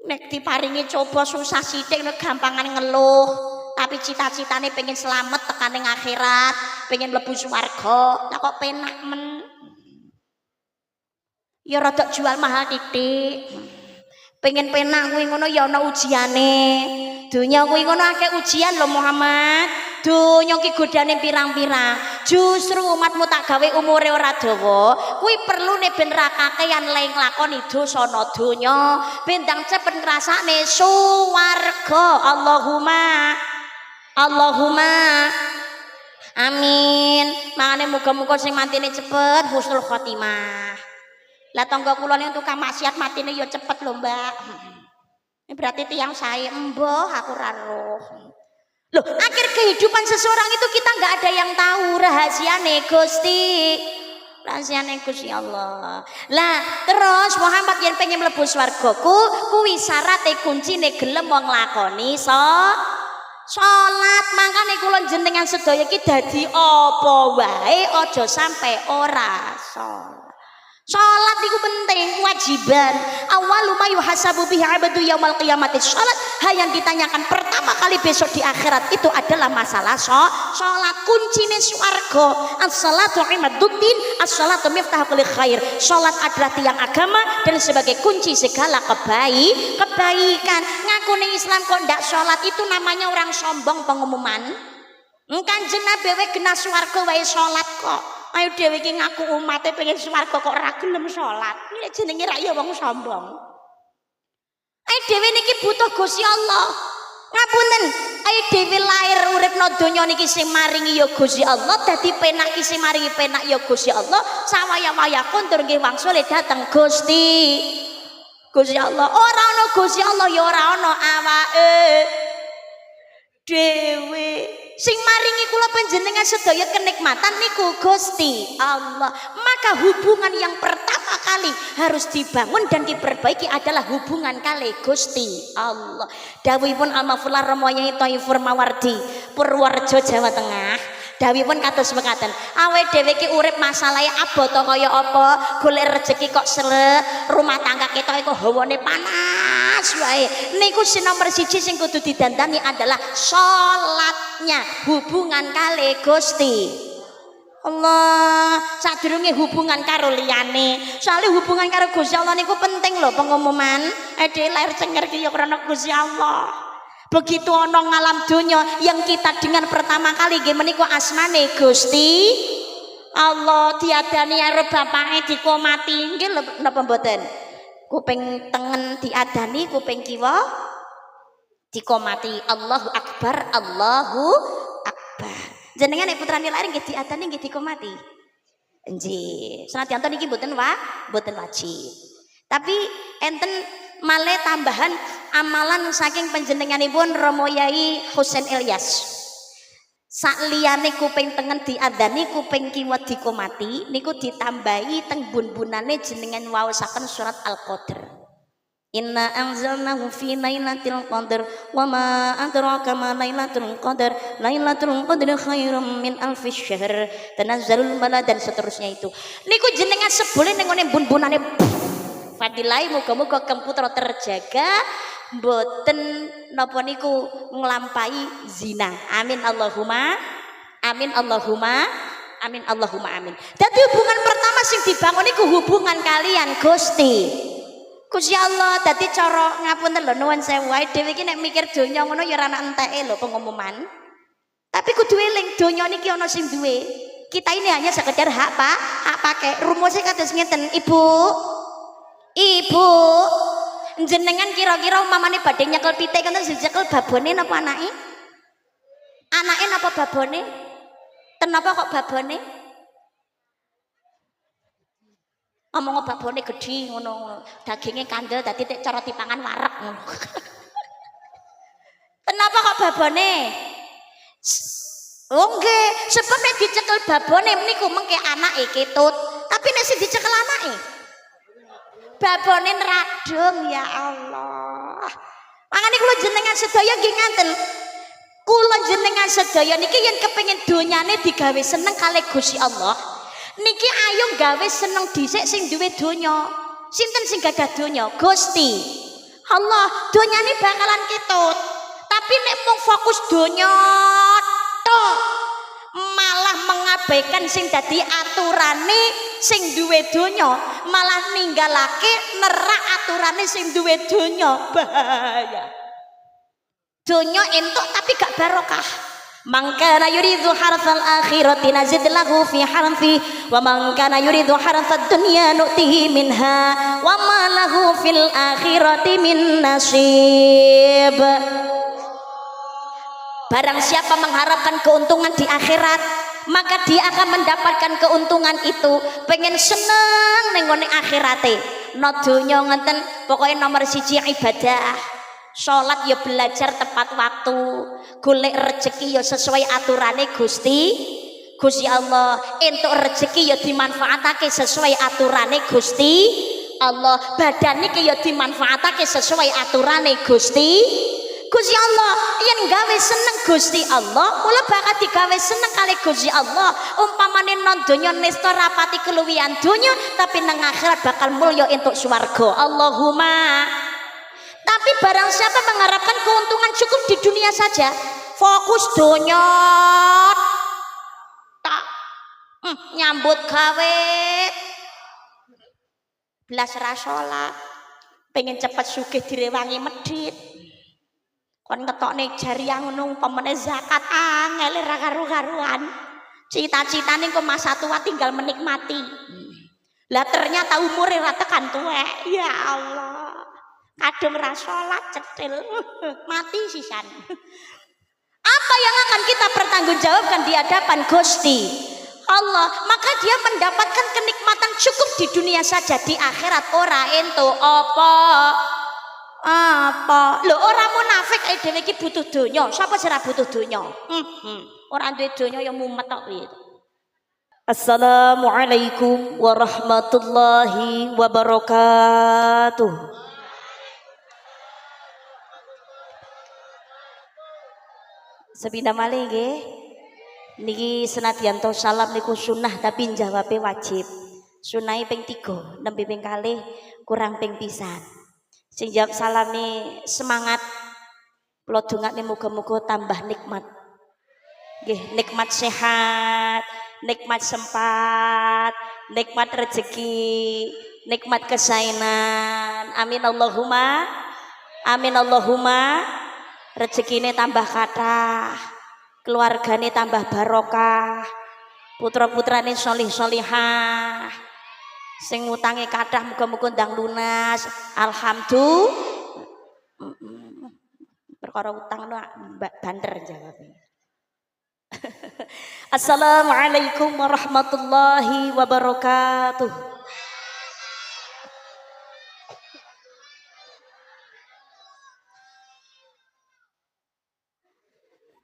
nek diparingi coba susah sithik nek gampangan ngeluh. Tapi cita-citane pengen selamat tekan ning akhirat, pengen mlebu swarga. Lah kok penak men. Ya rada jual mahal titik. Pengen penak kuwi ngono ya ana ujiane. Dunya kuwi ngono akeh ujian lho Muhammad. Dunya ki godane pirang-pirang. Justru umatmu tak gawe umure ora dawa. Kuwi perlune ben ra kakean leng lakoni dosa ana donya, ben ndang cepet ngrasakne swarga. Allahumma amin. Mangane muga-muga sing matine cepet husnul khotimah. Lah tangga kula niku tukang maksiat matine ya cepet lho, Mbak. Ini berarti tiang saya emboh aku roh. Loh, akhir kehidupan seseorang itu kita nggak ada yang tahu rahasiane Gusti. Rahasiane Gusti Allah. Lah, terus Muhammad yang pengen mlebu swargaku, kuwi syarate kuncine gelem wong lakoni salat. Mangkane kula jenengan sedaya iki dadi apa wae aja sampai ora salat. Salat itu penting, kewajiban. Awalu ma yuhasabu bihi 'abdu yaumil qiyamati salat. Hal yang ditanyakan pertama kali besok di akhirat itu adalah masalah salat. Kuncine swarga. As-salatu imaduddin, as-salatu miftahul kulli khair. Salat adalah tiang agama dan sebagai kunci segala kebaikan. Ngakune Islam kok ndak salat itu namanya orang sombong pengumuman. Kanjeng Nabi wae kena swarga wae salat kok. Ayo dhewe iki ngaku umate pengen swarga kok ora gelem salat. Iki jenenge ra ya wong sombong. Ayo dhewe niki butuh Gusti Allah. Ngapunten, ayo dhewe lair uripno donya niki sing maringi ya Gusti Allah, dadi penak iki sing maringi penak ya Gusti Allah. Sawaya-waya kontur nggih wangsule dateng Gusti Allah. Ora ana Gusti Allah ya ora ana awake dhewe. Sing maringi kula panjenengan sedaya kenikmatan niku Gusti Allah. Maka hubungan yang pertama kali harus dibangun dan diperbaiki adalah hubungan kali Gusti Allah. Dawuhipun Al-Mafullah Romoyai Thaifur Mawardi, Purworejo, Jawa Tengah. Dawuhipun kados mekaten, awake dhewe iki urip masalahe abot kaya apa, golek rezeki kok selek, rumah tangga ketok iku hawane panas wae. Niku sing nomor 1 sing kudu didandani adalah salatnya, hubungan kali Gusti Allah. Sadurunge hubungan karo liyane. Soale hubungan karo Gusti Allah niku penting lho pengumuman. Dhewe lahir cenger ki ya krana Gusti Allah. Begitu ana ngalam dunya yang kita dengar pertama kali nggih menika asmane Gusti Allah. Diadani karo bapake dikomati nggih napa mboten? Kuping tengen diadani, kuping kiwa dikomati. Allahu Akbar, Allahu Akbar. Jenengan nek putrane lair nggih diadani nggih dikomati. Nggih. Senadyan niki mboten wajib. Tapi enten male tambahan amalan saking panjenenganipun Romo Yai Husain Ilyas. Sakliyane kuping tengen diadani, kuping kiwa dikomati, niku ditambahi teng bun-bunane jenengan waosaken surat Al-Qadr. Inna anzalnahu fi lailatul qadr wa ma adraka ma lailatul qadr. Lailatul qadri khairum min alfi syahr. Tanazzalul malaikatu dan seterusnya itu. Niku jenengan sebule ning ngene bun-bunane fadilai muga-muga komputer terjaga mboten napa niku nglampahi zina. Amin Allahumma amin Allahumma amin Allahumma amin. Dadi hubungan pertama sing dibangun niku hubungan kalian Gusti Allah. Dadi cara ngapunten lho nuwun sewu wae dhewe iki nek mikir donya ngono ya ora ana enteke lho pengumuman. Tapi kudu eling donya niki ana sing duwe. Kita ini hanya sekedar hak pakai. Rumusnya kados ngeten, Ibu, jenengan kira-kira umpamane badhe nyekel pitik kan dicekel babone napa anake? Anake napa babone? Kenapa kok babone? Omong babone gedhi ngono, daginge kandel dadi cara dipangan wareg ngono. Kenapa kok babone? Oh nggih, sebab nek dicekel babone niku mengke anake ketut, tapi nek sing dicekel anake babone radung ya Allah. Mangane kula jenengan sedaya nggih ngaten. Kula jenengan sedaya niki yen kepengin donyane digawe seneng kalih Gusti Allah. Niki ayo gawe seneng dhisik sing duwe donya. Sinten sing gadah donya? Gusti Allah donyane bakalan ketut. Tapi nek mung fokus donya tok malah mengabaikan sing dadi aturane sing duwe donya, malah ninggalake nerak aturane sing duwe donya. Bahaya. Donya entuk tapi gak barokah. Man kana yuridu harthal akhirati nazid lahu fi harthi wa man kana yuridu harthad dunya nu'tihi minha wa ma lahu fil akhirati min nasib. Barang siapa mengharapkan keuntungan di akhirat, maka dia akan mendapatkan keuntungan itu. Pengen seneng nenggone akhirate. No donya ngenten, pokoknya nomor siji ibadah. Sholat ya belajar tepat waktu. Golek rezeki ya sesuai aturane Gusti Allah. Entuk rezeki ya dimanfaatake sesuai aturane Gusti Allah. Badan iki ya dimanfaatake sesuai aturane Gusti Allah. Yen gawe seneng Gusti Allah, mula bakal digawe seneng kali Gusti Allah. Umpamane non donya nista rapati keluwihan donya, tapi nang akhirat bakal mulya entuk swarga. Allahumma. Tapi barang siapa mengharapkan keuntungan cukup di dunia saja, fokus donya tak nyambut gawe belas ra salat, pengen cepet sugih direwangi medhit. Kon ngetokne jariah ngono pemene zakat angel ra karu-karuan. Cita-citane kok masa tua tinggal menikmati. Lah ternyata umure ra tekan tuwek. Ya Allah. Kadung ra salat cetil mati sisan. Apa yang akan kita pertanggungjawabkan di hadapan Gusti Allah? Maka dia mendapatkan kenikmatan cukup di dunia saja, di akhirat ora entuk apa lho. Orang munafik dhewe iki butuh donya. Sapa sing ora butuh donya? Ora duwe donya ya mumet tok piye. Assalamualaikum warahmatullahi wabarakatuh. Sepindah malih nggih. Niki senadyan to salam niku sunah tapi jawabe wajib. Sunahe ping 3, nembe ping kalih kurang ping pisan. Sing jawab salame semangat. Kula dongakne muga-muga tambah nikmat. Nggih, nikmat sehat, nikmat sempat, nikmat rezeki, nikmat kesainan. Amin Allahumma. Amin Allahumma. Rezekine tambah kathah, keluargane tambah barokah, putra-putrane sholih-sholihah, sing ngutange kathah muga-muga ndang lunas. Alhamdulillah. Perkara utang Mbak Banter jawabnya. Assalamualaikum warahmatullahi wabarakatuh.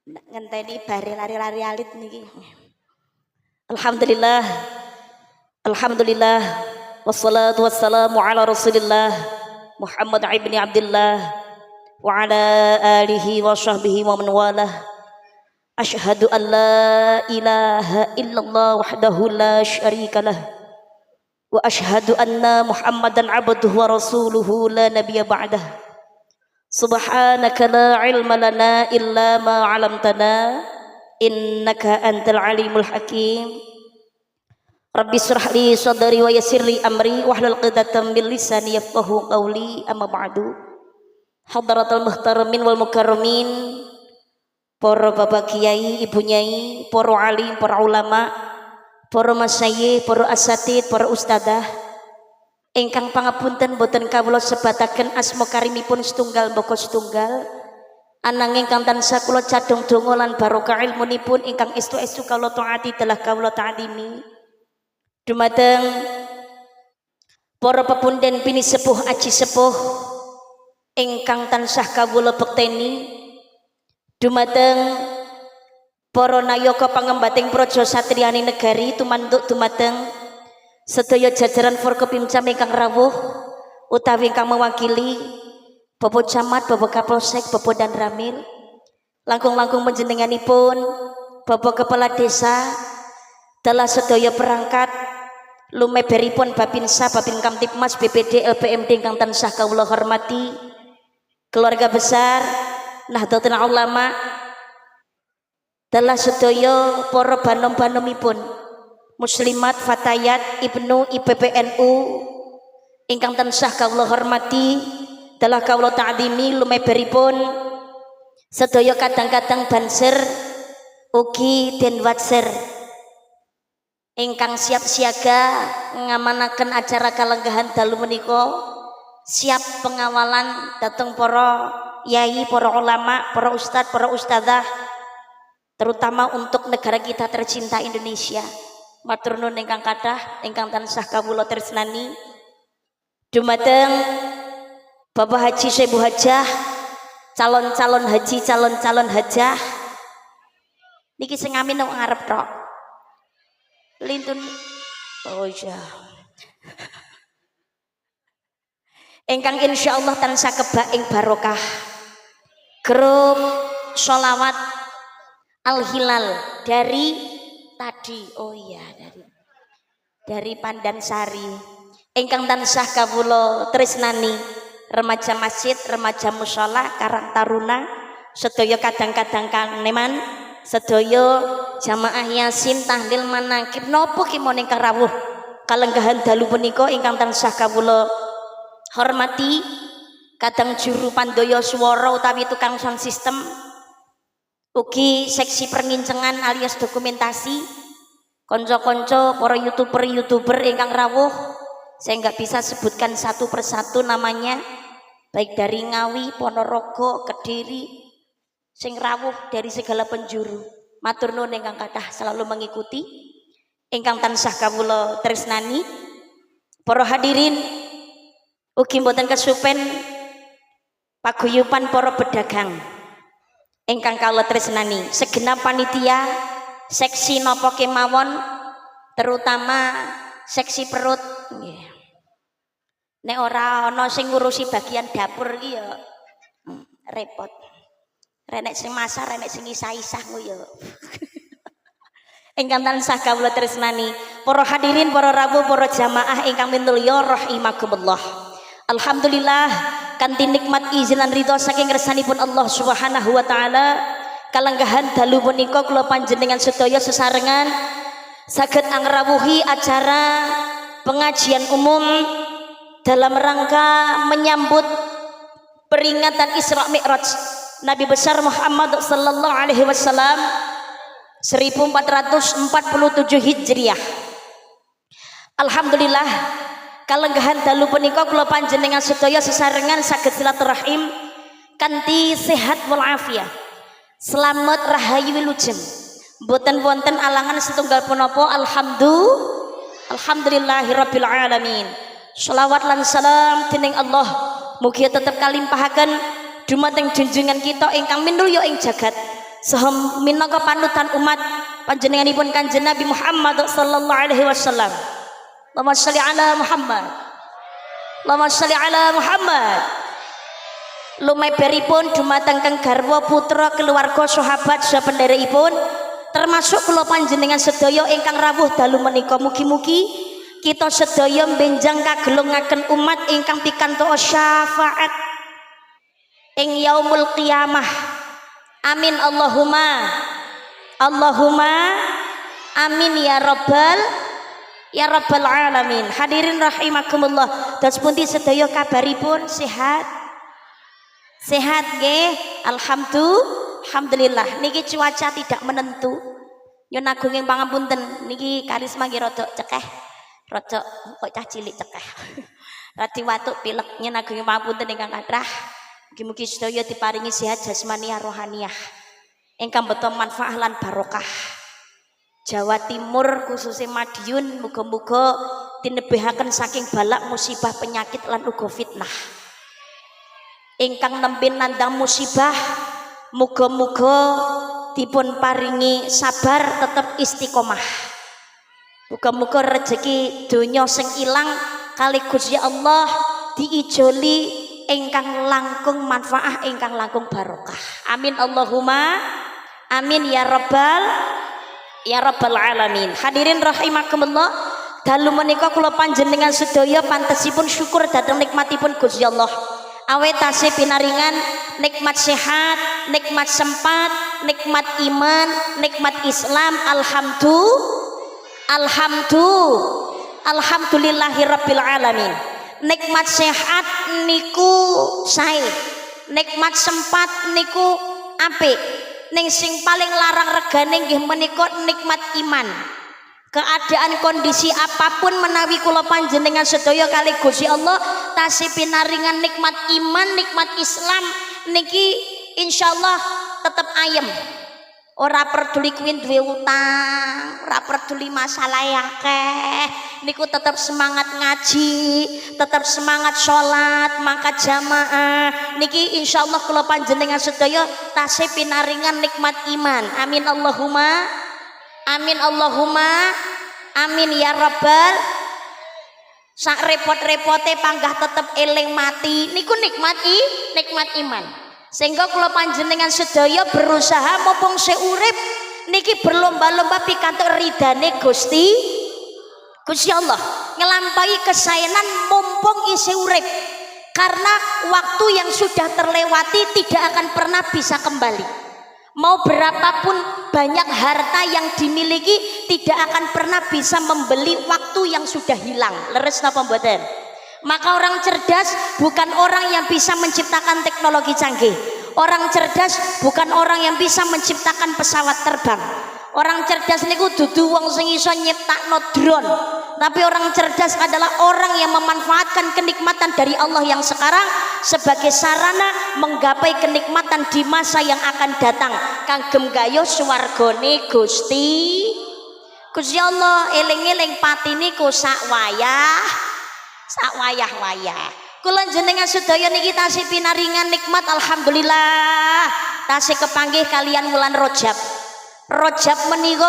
Ngenteni bare lari-lari alit niki. Alhamdulillah. Alhamdulillah. Wassalatu wassalamu ala Rasulillah Muhammad ibn Abdullah wa ala alihi wa sahbihi wa man walah. Asyhadu an la ilaha illallah wahdahu la syarikalah wa asyhadu anna Muhammadan abduhu wa rasuluhu la nabiyya ba'dah. Subhanaka la ilma lana illa ma 'allamtana innaka antal alimul hakim. Rabbi shrah li sadri wa yassir li amri wahlul 'uqdatam min lisani yafqahu qawli. Amma ba'du. Hadratul muhtaramin wal mukarramin, para bapak kiai, ibu nyai, para alim, para ulama, para masyayikh, para asatid, para ustadzah ingkang pangapunten boten kawula sebataken asma karimipun setunggal mbaka setunggal, ananging ingkang tansah kula cadhong donga lan barokah ilmunipun ingkang estu-estu kawula taati telah kawula ta'limi. Dumateng para pepunden bini sepuh aji sepuh ingkang tansah kawula bekteni, dumateng para nayaka pangembating praja satriyane negari, tumanduk dumateng sedaya jajaran Forkopimcam ingkang rawuh utawi ingkang mewakili Bapak Camat, Bapak Kapolsek, Bapak Dan Ramil, langkung-langkung panjenenganipun Bapak Kepala Desa, dalah sedaya perangkat lumeberipun Babinsa, Babin Kamtipmas, BPD, LPMD ingkang tansah kawula hormati, keluarga besar Nahdlatul Ulama, telah sedaya para banom-banomipun muslimat fatayat ibnu IPPNU ingkang tansah kawula hormati, telah kawula ta'zimi lumeberipun sedaya kadang-kadang banser ugi den watser ingkang siap siaga ngamanaken acara kalenggahan dalu menika, siap pengawalan dateng para yai, para ulama, para ustadz, para ustadzah, terutama untuk negara kita tercinta Indonesia. Matur nuwun ingkang kathah ingkang tansah kawula tresnani. Dumateng Bapak Haji Syekh Bu Hajah, calon-calon haji, calon-calon hajah. Niki sing amin nang ngarep tok. Lintun oh iya. Ingkang insyaallah tansah kebak ing barokah. Grup sholawat Al Hilal dari tadi, oh iya, dari Pandansari. Ingkang tansah kawula tresnani, remaja masjid, remaja mushola, Karang Taruna, sedaya kadang-kadang kaneman, sedaya jamaah yasin tahlil manakib napa kemawon ingkang rawuh kalenggahan dalu punika ingkang tansah kawula hormati, kadang juru pandaya swara utawi tukang sound system, ugi seksi perngincengan alias dokumentasi, konco-konco para youtuber ingkang rawuh, saya nggak bisa sebutkan satu persatu namanya, baik dari Ngawi, Ponorogo, Kediri, sing rawuh dari segala penjuru. Matur nuwun ingkang kathah selalu mengikuti, ingkang tansah kawula tresnani. Para hadirin ugi mboten kesupen paguyuban para pedagang ingkang kawula tresnani, segenap panitia seksi napa kemawon, terutama seksi perut nggih. Nek ora ana sing ngurusi bagian dapur iki ya repot. Renek sing masak, renek sing isah-isah ngono ya. Ingkang tansah kawula tresnani, para hadirin, para rawuh, para jamaah ingkang minulya rahimakumullah. Alhamdulillah kanthi nikmat izin lan ridho saking ngersanipun Allah Subhanahu wa taala, kalenggahan dalu punika kula panjenengan sedaya sesarengan saged angrawuhi acara pengajian umum dalam rangka menyambut peringatan Isra Mi'raj Nabi besar Muhammad sallallahu alaihi wasallam 1447 Hijriah. Alhamdulillah kalenggahan dalu punika kula panjenengan sedaya sesarengan saged silaturahim kanthi sehat walafiat, selamat rahayu wilujeng, boten wonten alangan setunggal punapa. Alhamdulillahirabbil alamin. Shalawat lan salam dening Allah mugi tetep kalimpahaken dumateng junjungan kita ingkang minulya ing jagat saha minangka panutan umat panjenenganipun Kanjeng Nabi Muhammad sallallahu alaihi wasallam. Allahumma shalli ala Muhammad. Allahumma shalli ala Muhammad. Lumeberipun dumateng kang garwa putra keluarga sahabat sapenderekipun termasuk kula panjenengan sedaya ingkang rawuh dalu menika, mugi-mugi kita sedaya benjang kagelungaken umat ingkang pikantuk syafaat ing yaumul qiyamah. Amin Allahumma amin ya rabbal alamin. Hadirin rahimakumullah, dados pundi sedaya kabaripun? Sehat nggih? Alhamdulillah. Niki cuaca tidak menentu, nyun agunging pangapunten niki karisma nggih rada cekeh, rada kok cah cilik cekeh radi watuk pilek, nyun agunging pangapunten ingkang kathah. Mugi-mugi sedaya diparingi sehat jasmani rohaniah ingkang beto manfaat lan barokah. Jawa Timur khususnya Madiun muga-muga dinebihaken saking balak musibah penyakit lan uga fitnah. Ingkang nembe nandang musibah muga-muga dipun paringi sabar, tetep istiqomah. Muga-muga rezeki donya sing ilang kali Gusti Allah diijoli ingkang langkung manfaat, ingkang langkung barokah. Amin Allahumma amin ya rabbal alamin. Hadirin rahimakumullah, dalu menika kula panjenengan sedaya pantesipun syukur dhateng nikmatipun Gusti Allah. Awet tasih pinaringan nikmat sehat, nikmat sempat, nikmat iman, nikmat Islam. Alhamdulillahirabbil alamin. Nikmat sehat niku sae, nikmat sempat niku apik. Ning sing paling larang regane nggih menika nikmat iman. Keadaan kondisi apapun menawi kula panjenengan sedaya kali Gusti Allah tasih pinaringan nikmat iman, nikmat Islam niki insyaallah tetep ayem. Ora peduli kuwi duwe utang, ora peduli masalah akeh, niku tetap semangat ngaji, tetap semangat sholat, mangkat jamaah. Niki insyaallah kula panjenengan sedaya tasih pinaringan nikmat iman. Amin Allahumma amin Allahumma amin ya rabbal. Sak repot-repote panggah tetep eling mati niku nikmat iman. Sehingga kula panjenengan sedaya berusaha mumpung seurip niki berlomba-lomba pikantuk ridane Gusti Allah, ngelampaui kesaenan mumpung isih urip. Karena waktu yang sudah terlewati tidak akan pernah bisa kembali. Mau berapapun banyak harta yang dimiliki tidak akan pernah bisa membeli waktu yang sudah hilang. Leres napa mboten? Maka orang cerdas bukan orang yang bisa menciptakan teknologi canggih. Orang cerdas bukan orang yang bisa menciptakan pesawat terbang. Orang cerdas niku dudu wong sing iso nyiptakno drone. Tapi orang cerdas adalah orang yang memanfaatkan kenikmatan dari Allah yang sekarang sebagai sarana menggapai kenikmatan di masa yang akan datang. Kagem gayo swargane Gusti Allah. Eling-eling pati niku sak wayah. Kula jenengan sedaya niki tasih pinaringan nikmat alhamdulillah tasih kepanggih kalian wulan Rajab. Rajab menika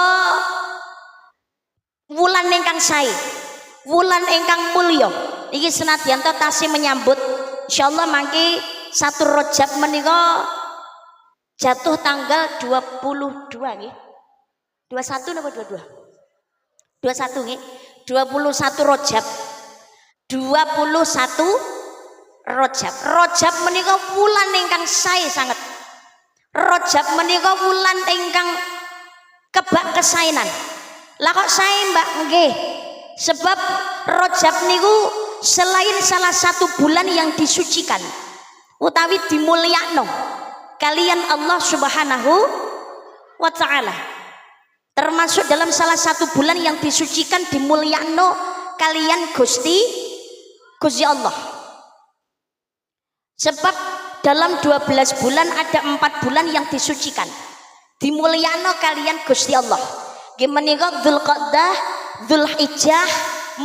wulan ingkang sae, wulan ingkang mulya. Iki senadyan tasih menyambut insyaallah mangke 1 Rajab menika jatuh tanggal 22 nggih. 21 napa 22? 21 nggih. 21 Rajab. 21 Rajab. Rajab menika wulan ingkang sae sanget. Rajab menika wulan ingkang kebak kesaenan. Lah kok sae Mbak? Nggih. Sebab Rajab niku selain salah satu bulan yang disucikan utawi dimulyakno kalian Allah Subhanahu wa taala. Termasuk dalam salah satu bulan yang disucikan dimulyakno kalian Gusti Allah. Sebab dalam 12 bulan ada 4 bulan yang disucikan dimulyakno kalian Gusti Allah. Nggih menika Dzulqa'dah, Dzulhijjah,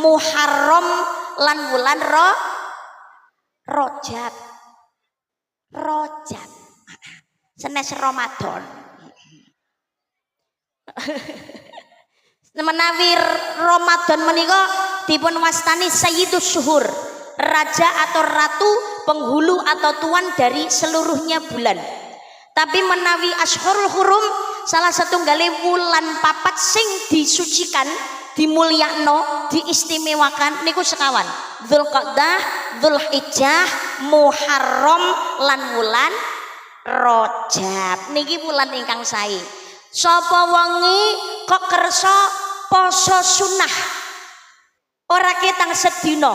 Muharram lan wulan Rajab. Senes Ramadan. Menawi Ramadan menika dipun wastani Sayyidus Syuhur, raja atau ratu, penghulu atau tuan dari seluruhnya bulan. Tapi menawi Ashhurul Hurum salah satu gale wulan papat sing disucikan, dimulyakno, diistimewakan niku sekawan. Dzulqa'dah, Dzulhijjah, Muharram lan wulan Rajab. Niki wulan ingkang sae. Sapa wengi kok kersa poso sunah ora ketang sedina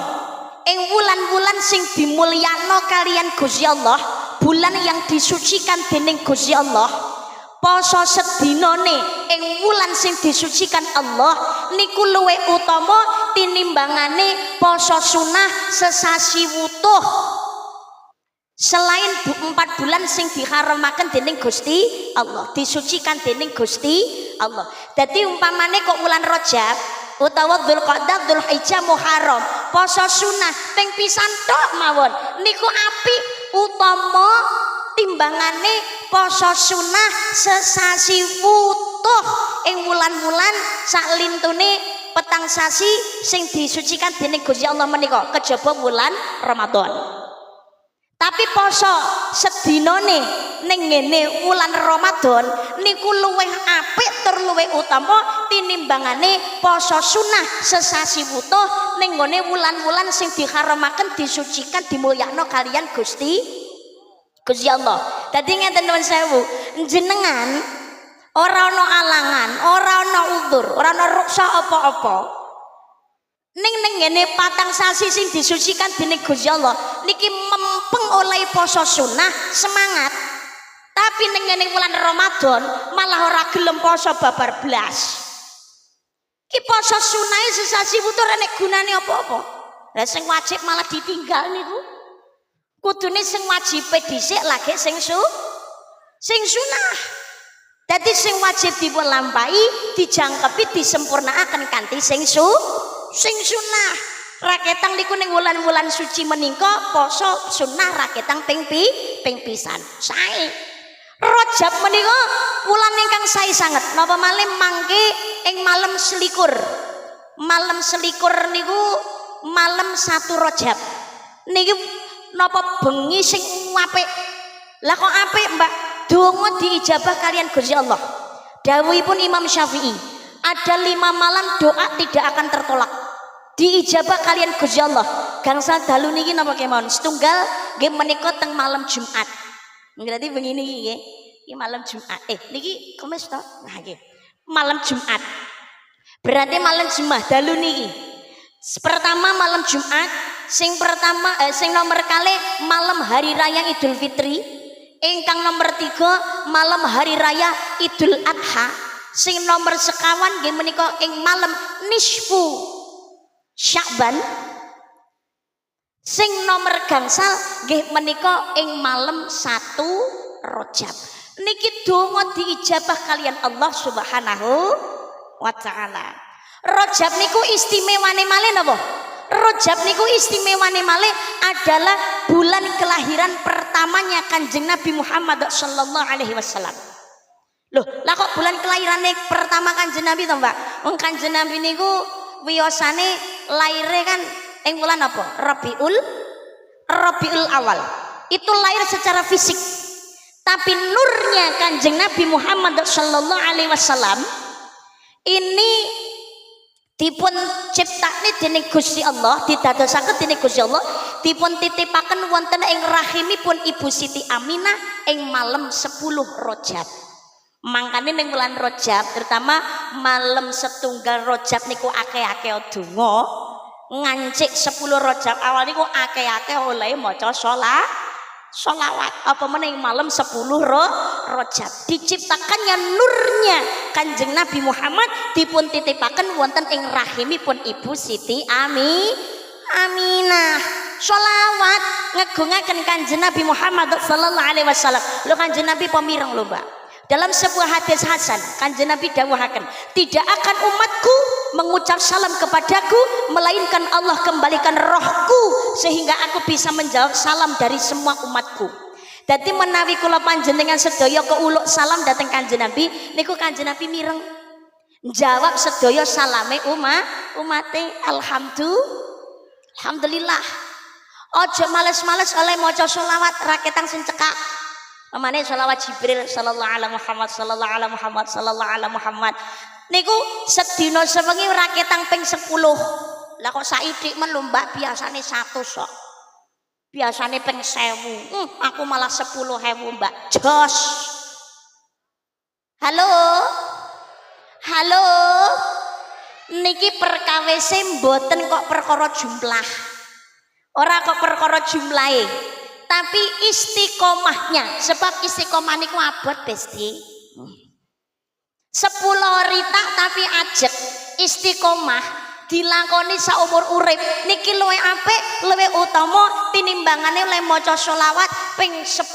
ing wulan-wulan sing dimulyakno kalian Gusti Allah, bulan yang disucikan dening Gusti Allah, poso sedinane ing wulan sing disucikan Allah niku luwih utama tinimbangane poso sunah sesasi wutuh. Selain 4 bulan sing diharamaken dening Gusti Allah, disucikan dening Gusti Allah. Dadi umpamane kok wulan Rajab utawa Dzulqa'dah, Dzulhijjah, Muharram, poso sunah ping pisan tok mawon niku apik utama timbangane poso sunah sesasi wutuh ing wulan-wulan saklintune petang sasi sing disucikan dening Gusti Allah menika kejaba wulan Ramadan. Tapi poso sedinane ning ngene wulan Ramadan niku luwih apik tur luwih utama tinimbangane poso sunah sesasi wutuh ning ngene wulan-wulan sing diharamaken disucikan dimulyakno kalian Gusti Allah. Dadi ngeten nuwun sewu, jenengan ora ana alangan, ora ana udzur, ora ana ruksa apa-apa. Ning ngene patang sasi sing disucikan dening Gusti Allah niki mempeng oleh poso sunah semangat. Tapi ning ngene wulan Ramadan malah ora gelem poso babar blas. Ki poso sunah sesasi wutuh ora nek gunane apa-apa. Lah sing wajib malah ditinggal niku. Kudune sing wajibe dhisik lagi sing sunah. Dadi sing wajib dilampahi, dijangkepi, disempurnaaken kanthi sing sunah. Raketang niku ning wulan-wulan suci menika poso sunah raketang ping pisan. Sae. Rajab menika wulan ingkang sae sanget. Napa malih mangke ing malam selikur. Malam selikur niku malam 1 Rajab. Niki napa bengi sing apik. Lah kok apik, Mbak? Donga diijabah kalian Gusti Allah. Dawuhipun Imam Syafi'i, ada 5 malam doa tidak akan tertolak. Diijabah kalian Gusti Allah. Gangsal dalu niki napa kemawon? Setunggal nggih menika teng malam Jumat. Berarti begini nggih. Iki malam Jumat. Niki Kamis to? Nah nggih. Malam Jumat. Berarti malam Jumat dalu niki. Pertama malam Jumat, sing nomor kali malam hari raya Idul Fitri. Ingkang nomor 3 malam hari raya Idul Adha. Sing nomor sekawan nggih menika ing malam nisfu Sya'ban. Sing nomor gangsal nggih menika ing malam 1 Rajab. Niki donga diijabah kalian Allah Subhanahu wa taala. Rajab niku istimewane malih napa? Rajab niku istimewane malih adalah bulan kelahiran pertamanya Kanjeng Nabi Muhammad sallallahu alaihi wasallam. Loh, lah kok bulan kelahirane pertama Kanjeng Nabi to, Mbak? Wong Kanjeng Nabi niku wiyosane laire kan ing bulan apa? Rabiul Awal. Itu lahir secara fisik. Tapi nurnya Kanjeng Nabi Muhammad sallallahu alaihi wasallam ini dipun ciptakne dening Gusti Allah, didadosaken dening Gusti Allah, dipun titipaken wonten ing rahimipun Ibu Siti Aminah ing malam 10 Rajab. Mangkane ning wulan Rajab, terutama malam setunggal Rajab niku akeh-akeh donga, ngancik 10 Rajab awal niku akeh-akeh oleh maca sholawat apa meneh malam 10 Rajab. Diciptakannya nurnya Kanjeng Nabi Muhammad dipun titipaken wonten ing rahimipun Ibu Siti Aminah. Sholawat ngegungaken Kanjeng Nabi Muhammad sallallahu alaihi wasallam. Lho Kanjeng Nabi pemireng lho, Mbak. Dalam sebuah hadis hasan Kanjeng Nabi dawuhaken, tidak akan umatku mengucap salam kepadaku melainkan Allah kembalikan rohku sehingga aku bisa menjawab salam dari semua umatku. Dadi menawi kula panjenengan sedaya keuluk salam dateng Kanjeng Nabi niku Kanjeng Nabi mireng jawab sedaya salame umate. Alhamdulillah. Aja males-males oleh maca selawat raketang sing cekak. Amane selawat Jibril sallallahu alaihi Muhammad sallallahu alaihi Muhammad sallallahu alaihi Muhammad niku sedina sewengi raketang ping 10. Lah kok saidik men lho Mbak, biasane 100 kok. Biasane ping 1000. Aku malah 10.000 Mbak. Jos. Halo. Niki perkawise mboten kok perkara jumlah. Ora kok perkara jumlahe. Tapi istiqomahnya, sebab istiqomah niku abot Besti. 10 rita tapi ajek istiqomah dilakoni saumur urip niki luwih apik, luwih utama tinimbangane oleh maca selawat ping 10.000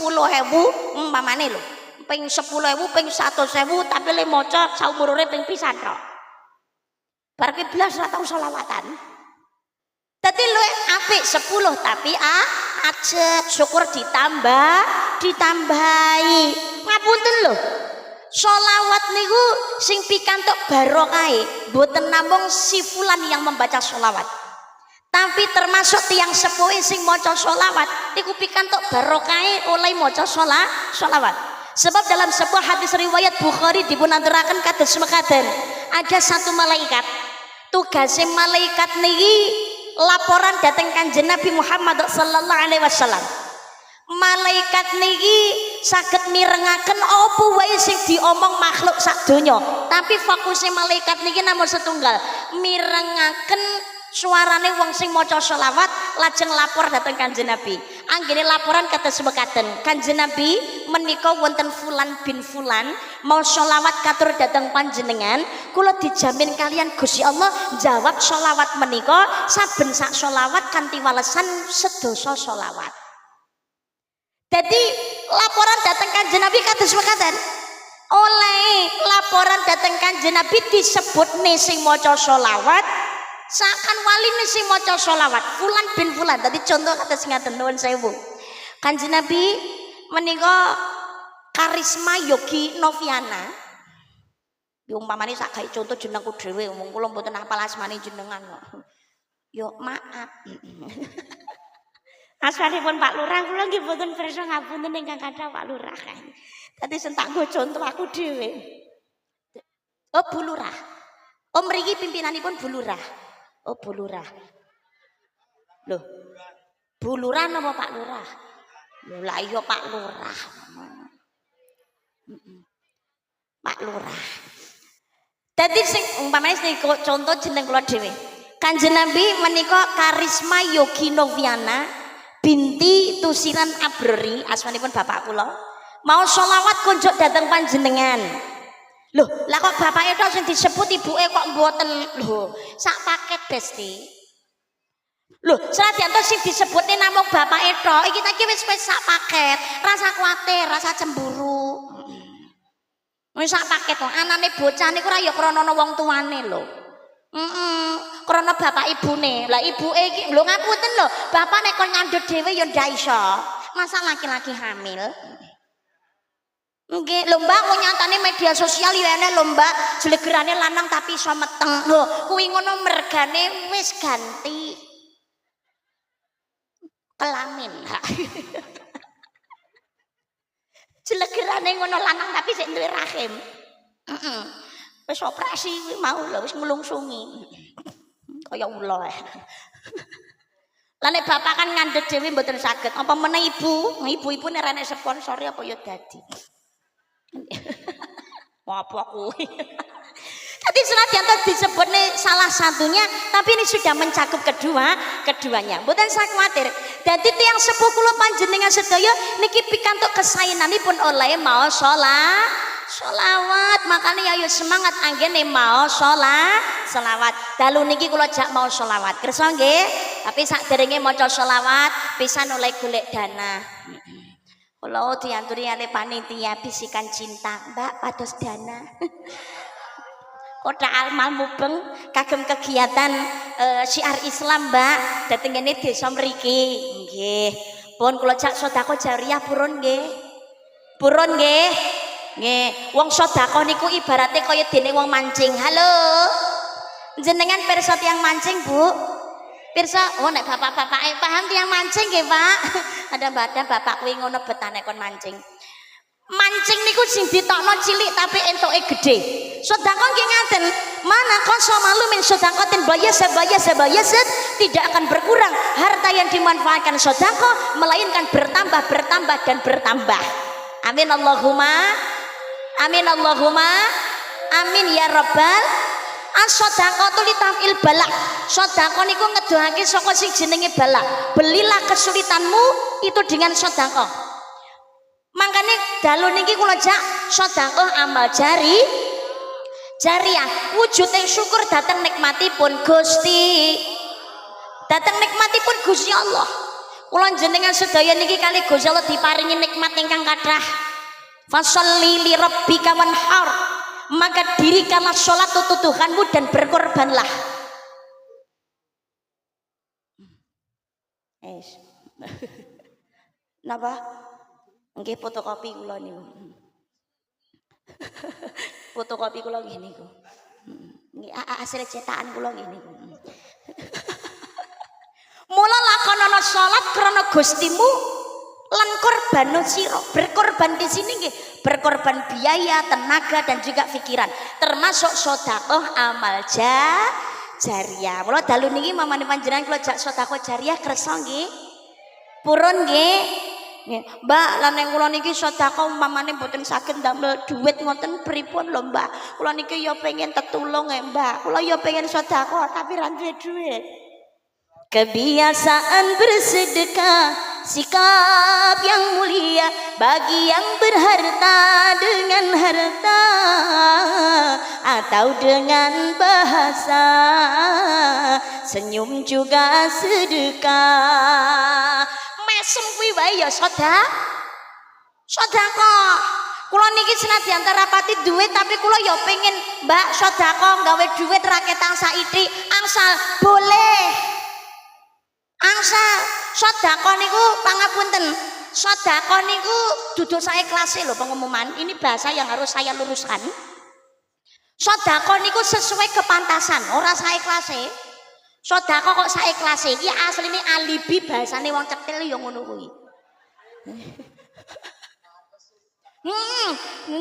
umpamane lho. Ping 10.000 ping 100.000 tapi le maca saumur urip ping pisan tok. Bar ki blas ora tau selawatan. Dadi luwih apik 10 tapi ajek syukur ditambahi. Ngapunten lho. Sholawat niku sing pikantuk barokahe mboten namung si fulan yang membaca sholawat. Tapi termasuk tiang sepuh sing maca sholawat niku pikantuk barokahe oleh maca sholawat. Sebab dalam sebuah hadis riwayat Bukhari dipunaturaken kados mekaten, ada satu malaikat, tugasnya malaikat niki laporan datang Kanjeng Nabi Muhammad sallallahu alaihi wasallam. Malaikat niki saged mirengaken apa wae sing diomong makhluk sak donya, tapi fokusnya malaikat niki namung setunggal, mirengaken suarane wong sing maca sholawat lajeng lapor dateng Kanjeng Nabi. Anggene laporan kados mekaten, Kanjeng Nabi menika wonten fulan bin fulan mau sholawat katur dateng panjenengan, kula dijamin kalian Gusti Allah jawab sholawat menika saben sak sholawat kanthi walesan sedasa sholawat. Jadi laporan dateng Kanjeng Nabi kados mekaten. Oleh laporan dateng Kanjeng Nabi disebut sing maca sholawat seakan wali sing maca sholawat fulan bin fulan. Tadi contoh kata ngaten nuwun sewu. Kanjeng Nabi menika Karisma Yogi Noviana. Umpamane sak gawe contoh jenengku dhewe, wong kula mboten hafal asmane jenengan kok. Yo maaf. Asmanipun Pak Lurah kula nggih mboten pirsa ngapunten ingkang kathah Pak Lurah. Dadi sentak nggo contoh aku dhewe. Oh Bu Lurah. Oh mriki pimpinanipun Bu Lurah. Oh Bu Lurah. Loh. Bu Lurah napa Pak Lurah? Lho lah iya Pak Lurah. Pak Lurah. Dadi sing umpamane contoh jeneng kula dhewe. Kanjeng Nabi menika Karisma Yogi Noviana binti Tusiran Abrori, asmanipun bapak kula. Mau sholawat kunjuk dateng panjenengan. Loh, lah kok bapake tok sing disebut ibuke kok mboten lho, sak paket Besti. Loh, senadyan to sing disebutne namung bapake tok, iki ta wis sak paket. Rasa kuwatir, rasa cemburu. Wis sak paket kok anane bocah niku ora ya krana wong tuane lho. Krana bapak ibune. Lah ibuke iki lho ngapunten lho, bapak nek kon ngandhut dhewe ya ndak iso. Masa laki-laki hamil? Nggih, lho Mbak, nyatane media sosial ya enek lho Mbak, jlegerane lanang tapi iso meteng. Lho, kuwi ngono mergane wis ganti kelamin. Jlegerane ngono lanang tapi sik duwe rahim. Wis operasi kuwi mau lho wis nglungsungi. Kaya ula. Lah nek bapak kan ngandhut dhewe mboten saged. Apa meneh ibu nek ora enek sponsor apa ya dadi. Apa kuwi? Tadi senadyan disebutne salah satunya, tapi ini sudah mencakup keduanya. Mboten sak kuwatir. Dadi tiyang sepuh kula panjenengan sedaya niki pikantuk kesaenanipun oleh mau sholawat. Makanya ayo semangat anggene mau sholawat. Dalu niki kula jak mau sholawat. Kersa nggih? Tapi saderenge maca sholawat pisan oleh golek dana. Kula dianturi ale panitia bisikan cinta, Mbak pados dana. Kota Almal Mubeng kagem kegiatan syiar Islam, Mbak. Dhateng ngene desa mriki. Nggih. Pun kula jak sedekah jariah purun nggih. Purun nggih. Nggih, wong sedekah niku ibarate kaya dene wong mancing. Halo. Jenengan pirsa tiyang mancing, Bu? Pirsa, oh nek bapak-bapake paham tiyang mancing nggih, Pak. Kadang-kadang bapak kuwi ngono betane kon mancing. Mancing niku sing ditokno cilik tapi entuke gedhe. Sedekah nggih ngaten, mana qasamalu min sedaqatin bayasat tidak akan berkurang harta yang dimanfaatkan sedekah melainkan bertambah dan bertambah. Amin Allahumma. Amin Allahumma. Amin ya rabbal as-shadaqatu litafil balak. Sedekah niku ngedohake saka sing jenenge balak. Belilah kesulitanmu itu dengan sedekah. Makanya dalu niki kula jak sedekah amal jariah wujud yang syukur datang nikmatipun Gusti. Datang nikmatipun Gusti Allah. Kula jenengan sedaya niki kali Gusti Allah diparingi nikmat ingkang kathah. Fasholli li rabbika wanhar. Maka dirikanlah sholat untuk Tuhanmu dan berkorbanlah. Napa? Nggih fotokopi kula niku. Fotokopi kula nggih niku. Nggih hasil cetakan kula nggih niku. Mula lakonono salat krana Gustimu lan korban sira. Berkorban di sini nggih, berkorban biaya, tenaga dan juga pikiran, termasuk sedekah amal jariah. Mula dalu niki mamane panjenengan kula jak sedekah jariah kersa nggih. Purun nggih. Nggih, Mbak, lan nek kula niki sedekah umpamane mboten saged ndamel dhuwit ngoten pripun lho, Mbak. Kula niki ya pengen tetulung Mbak. Kula ya pengen sedekah tapi ra duwe dhuwit. Kebiasaan bersedekah, sikap yang mulia bagi yang berharta dengan harta atau dengan bahasa, senyum juga sedekah. Mesem kuwi wae ya sedekah. Kula niki senadyan rapati duit tapi kula ya pengen Mbak sedekah gawe duit ra ketang saithik, angsal boleh. Angsal sedekah niku pangapunten. Sedekah niku duduk saiklase lho pengumuman. Ini bahasa yang harus saya luruskan. Sedekah niku sesuai kepantasan, ora saiklase. Sedekah kok saiklase iki asline alibi bahasane wong cetil ya ngono kuwi.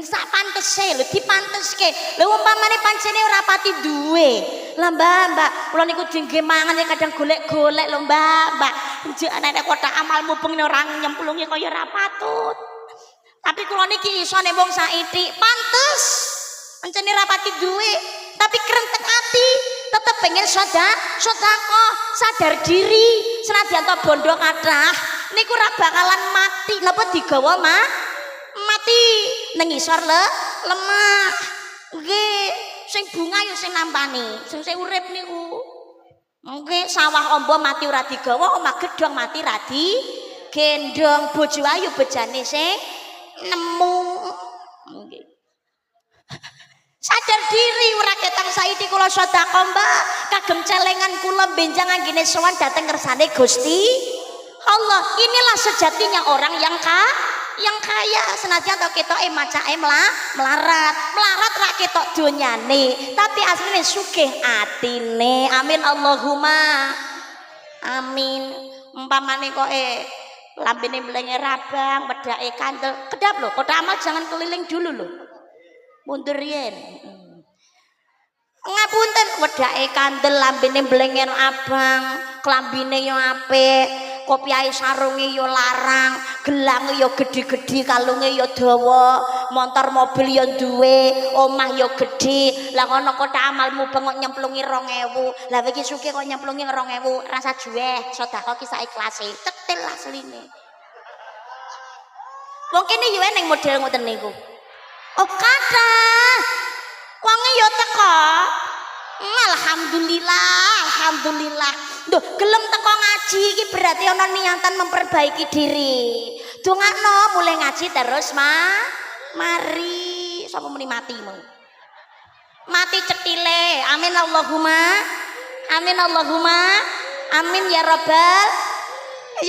Sak pantese lho, dipanteske. Lha umpamane pancene ora pati duwe. Lah Mbak, kula niku dingge mangan ya kadang golek-golek lho Mbak. Njek nek kotak amal mubeng ora nyemplungi kaya ora patut. Tapi kula niki isone wong saithik, pantes. Pancene ora pati duwe, tapi krentek ati, tetep pengen sedekah, sadar diri. Senadyan to bondo kathah, niku ora bakalan mati. Napa digawa mati nang isor lemak nggih sing bunga ya sing nampani sing urip niku nggih sawah ombo mati ora digawa omah gedhong mati ra digendhong bojo ayu bejane sing nemu nggih sadar diri ora ketang saiki kula sedekah Mbak kagem celengan kula benjang anggene sowan dhateng kersane Gusti Allah. Inilah sejatinya orang yang kaya. Senajan to ketoke macake melarat ra ketok donyane tapi asline sugih atine. Amin Allahumma amin. Umpamane koke lambene mlenger abang wedake kandel kedap lho kotak amal jangan keliling dulu lho mundur yen ngapunten wedake kandel lambene mlenger abang klambine yo apik kopiahe sarunge yo larang, gelange yo gedhe-gedhe, kalunge yo dawa, motor mobil yo duwe, omah yo gedhe. Lah ngono kotak amalmu bengok nyemplungi 2000. Lah iki sugih kok nyemplungi 2000, rasa juweh, sedekah ki saikhlase. Cetil asline. Wong kene yo ning model ngoten niku. Oh kathah. Wonge yo teko. Alhamdulillah. Duh, gelem teko ngaji iki berarti ana niatan memperbaiki diri. Dongakno mulai ngaji terus mari sapa muni mati mau. Mati cetile. Amin Allahumma. Amin ya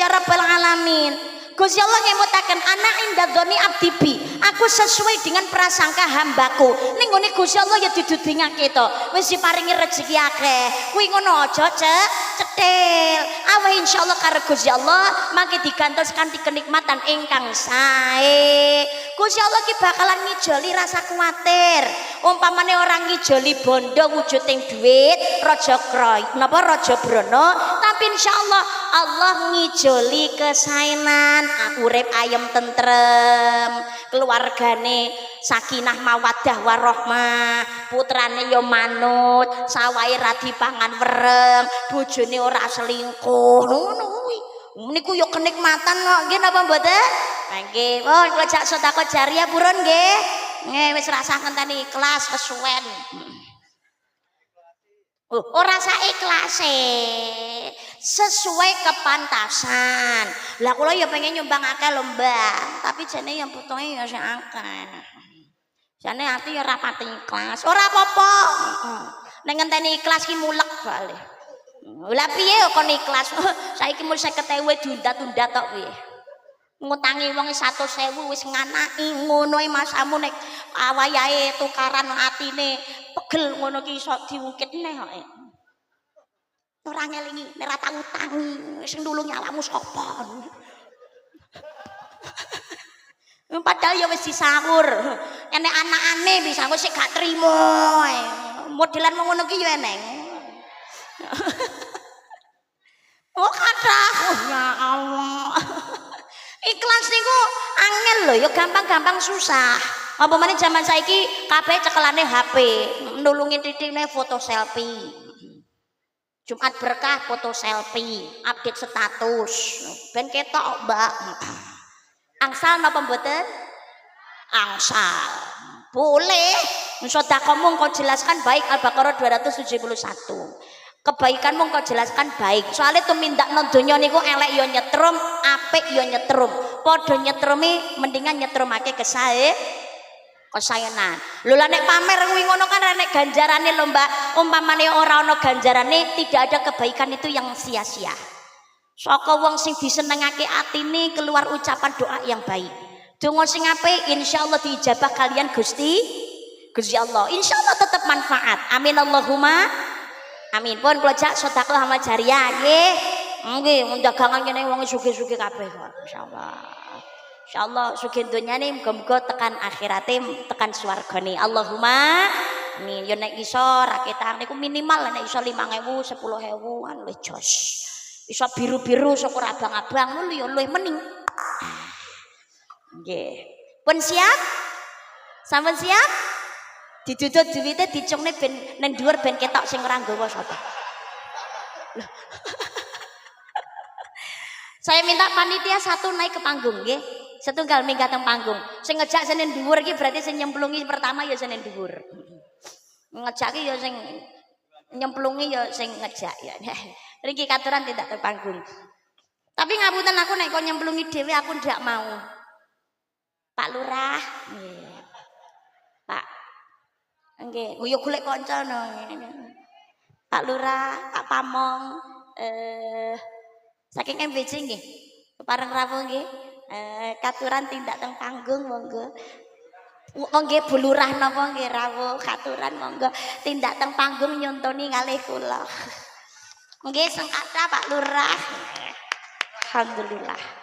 rabbal alamin. Gusti Allah ngemutaken anak indah dzoni abdibi. Aku sesuai dengan prasangka hambaku. Ning ngene Gusti Allah ya didudingake to. Wis diparingi rezeki akeh. Kuwi ngono aja cetil. Aweh insyaallah karo Gusti Allah mangke digantos kanthi kenikmatan ingkang sae. Gusti Allah ki bakalan ngijoli rasa kuwatir. Umpamane orang ngijoli bondo wujuding dhuwit, raja brana, tapi insyaallah Allah ngijoli kesaenan, urip ayem tentrem, keluargane sakinah mawaddah warahmah, putrane yo manut, sawahe ra dipangan wereng, bojone ora selingkuh. Ngono kuwi. Niku yo kenikmatan kok. Nggih napa mboten? Nggih. Oh, kula jak sedekah jariah purun nggih. Nggih wis rasah ngenteni ikhlas kesuwen. Ora saiklase. Sesuai kepantasan. Lah kula ya pengen nyumbang akeh lho, Mbak. Tapi jane yang butuhe ya sing akeh. Jane ati ya ora pati ikhlas. Ora apa-apa. Nek ngenteni ikhlas ki mulek bali. Lah piye kok ikhlas? Saiki mung 50.000 diunda-tunda tok piye. Ngutangi wong 100.000 wis nganaki ngono e masamu nek awayahe tukaran atine pegel ngono ki iso diungkit neh kok. Ora ngelingi nek ra tak utangi sing nulungi awakmu sapa. Padahal ya wis disawur. Enek anakane bisa wis gak trimo. Modelan ngono ki ya eneng. Oh kathah. Oh ya Allah. Ikhlas niku angel lho ya gampang-gampang susah. Apa meneh zaman saiki kabeh cekelane HP, nulungi titine foto selfie. Jumat berkah foto selfie, update status. Ben ketok, Mbak. Angsal napa mboten? Angsal. Boleh. Sedekahmu engkau jelaskan baik Al-Baqarah 271. Kebaikanmu engkau jelaskan baik. Soalnya tumindak nang donya niku elek ya nyetrum, apik ya nyetrum. Padha nyetrumi mendingan nyetrumake kesayangan. Lho lah nek pamer kuwi ngono kan nek ganjarane lho Mbak. Umpamane ora ana ganjarane tidak ada kebaikan itu yang sia-sia. Saka wong sing disenengake atine keluar ucapan doa yang baik. Donga sing apik insyaallah diijabah kalian Gusti Allah. Insyaallah tetap manfaat. Amin Allahumma amin. Pun kula jak sedekah amal jariah nggih. Nggih, dagangan kene wong sugih-sugih kabeh kok insyaallah. Insyaallah sugih donyane muga-muga tekan akhirate tekan swargane. Allahumma amin. Yo nek iso raketan niku minimal nek iso 5.000 10.000 kan wis jos. Iso biru-biru syukur abang-abang lho yo luwih mening. Nggih. Pun siap? Sampun siap? Didudut duwite dicungne ben nang dhuwur ben ketok sing ora nggawa sapa. Saya minta panitia satu naik ke panggung nggih. Setunggal minggat teng panggung. Sing ngejak senen dhuwur iki berarti sing nyemplungi pertama ya senen dhuwur. Ngejak ki ya sing nyemplungi ya sing ngejak ya. Niki katuran tidak teng panggung. Tapi ngapunten aku nek kok nyemplungi dhewe aku ndak mau. Pak Lurah. Nggih. Pak. Nggih, yo golek kanca no. Pak Lurah, Pak Pamong, saking MBC nggih. Pareng rawuh nggih. Katuran tindak teng panggung monggo. Nggih Bu Lurah napa nggih rawuh katuran monggo tindak teng panggung nyontoni kalih kula. Nggih sengkata Pak Lurah. Alhamdulillah.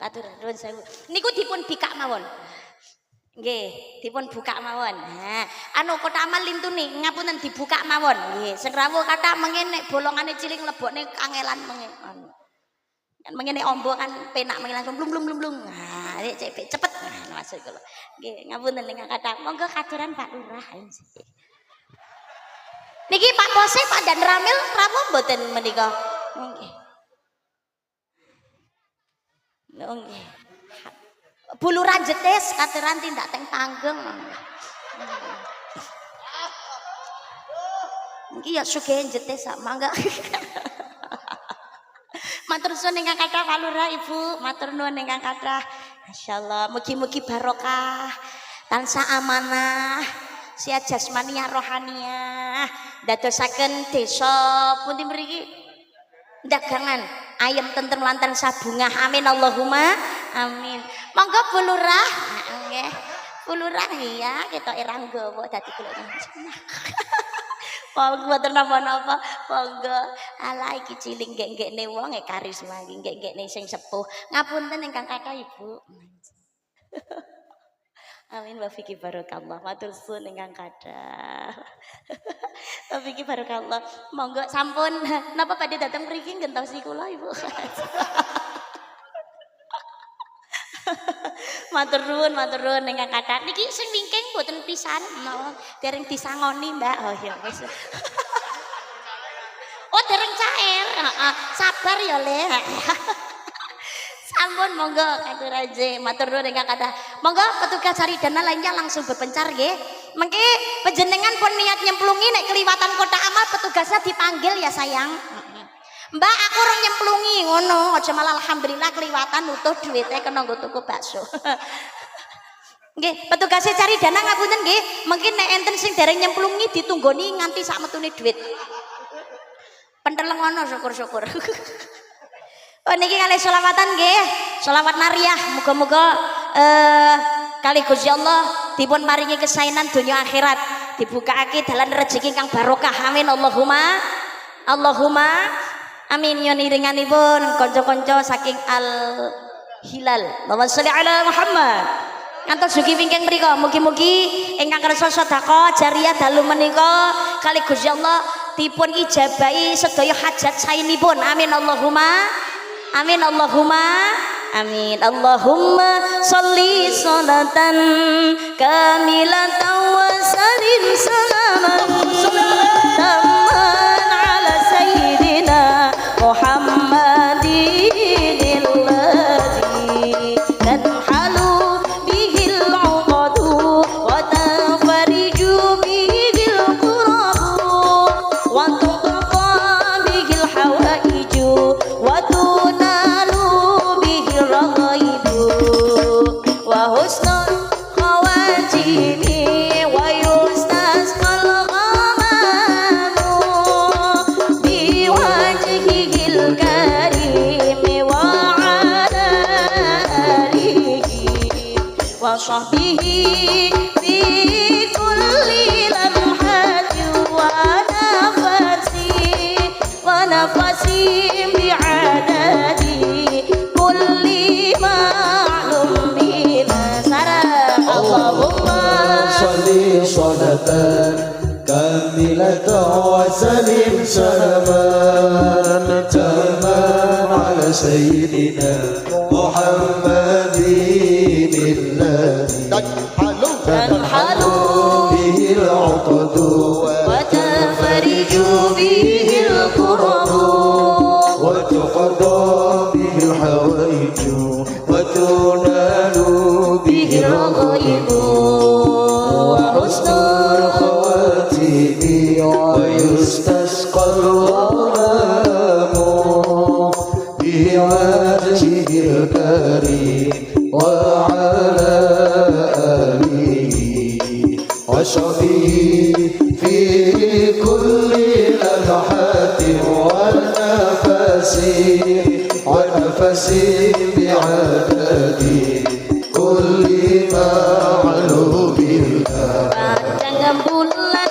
Katuran nuwun sewu. Niku dipun bikak mawon. Nggih, dipun buka mawon. Nah, anu kotak amal lintune ngapunten dibuka mawon. Nggih, sing rawuh kathah mengene bolongane cilik mlebokne kangelan mengene. Kan mengene ombo kan penak mengene langsung blum. Nah, cepet. Nah, masuk kula. Nggih, ngapunten ingkang kathah. Monggo katuran Pak Lurah. Niki Pak Bose Pak Dan Ramil rawuh mboten menika? Nggih. Nggih. Bu Lurah jetis katuran tindak teng panggung. Iki ya sugih jetis sak mangga. Matur suwun ingkang kathah Pak Lurah Ibu, matur nuwun ingkang kathah. Masyaallah, mugi-mugi barokah, tansah amanah, sehat jasmaniah rohaniah, dadosaken desa pundi mriki dagangan ayam tentrem lantan sabungah. Amin Allahumma amin. Monggo Bu Lurah. Nggih. Bu Lurah ya ketok irang gawa dadi kula. Monggo mboten napa-napa. Monggo ala iki cilik nggek-nggekne wong karisma iki nggek-nggekne sing sepuh. Ngapunten ingkang kathah Ibu. Amin wa fiki barakallah. Matur suwun ingkang kathah. Wa fiki barakallah. Monggo sampun napa badhe dateng mriki gentosi kula Ibu. Matur nuwun ingkang kathah. Niki sing wingking mboten pisan, dereng disangoni, Mbak. Oh ya wis. Oh dereng cair. Heeh. Sabar ya, Le. Sampun monggo katuraje matur nuwun ingkang kathah. Monggo petugas cari dana lainnya langsung berpencar nggih. Mengki panjenengan pun niat nyemplungi nek keliwatan kotak amal petugasnya dipanggil ya sayang. Mbak aku orang nyemplungi ngono aja malah alhamdulillah keliwatan utuh duitnya kena nggo tuku bakso. Nggih, petugasnya cari dana ngapunten nggih. Mungkin nek enten sing dereng nyemplungi ditunggoni nganti sak metune duit. Penteleng ngono syukur-syukur. Oh niki kalih selawatan nggih. Selawat nariyah muga-muga kali Gusti Allah dipun paringi kesainan dunia akhirat, dibukaake dalan rezeki kang barokah. Amin Allahumma Allahumma amin. Nyuwun iringanipun kanca-kanca saking Al Hilal. Allahumma sholli ala Muhammad. Ngantos dugi wingking mriku mugi-mugi ingkang kersa sedekah jariyah dalu menika kali Gusti Allah dipun ijabahi sedaya hajat saenipun. Amin Allahumma amin Allahumma amin. Allahumma sholli sholatan kamilatan wa sallim salaman tamman ala sayyidina Muhammadin alladzi tanhalu bihil uqadu wa tanfariju bihil qurabu wa tuqqa bihil hawaiju wa tunalu bihil raghaibu wa husnul khawatimi wa yustasqal ghamamu biwajhihil karimi wa ala alihi wa sahbihi fi kulli lamhatin wa nafasi bi'adadi kulli ma'lum binasara. Allahumma sholli sholatan kamilatan wa sallim salaman tamman ala sayyidina Muhammadin alladzi tanhalu bihil uqadu wa tanfariju bihil qurabu wa tuqadda bihil hawaiju wa tunalu bihil raghaibu wa husnul khawatimi wa yustasqal ghamamu biwajhihil karim wa ala alihi wa sahbihi fi kulli lamhatin wa nafasi bi'adadi kulli ma'lumin. Panjang bulan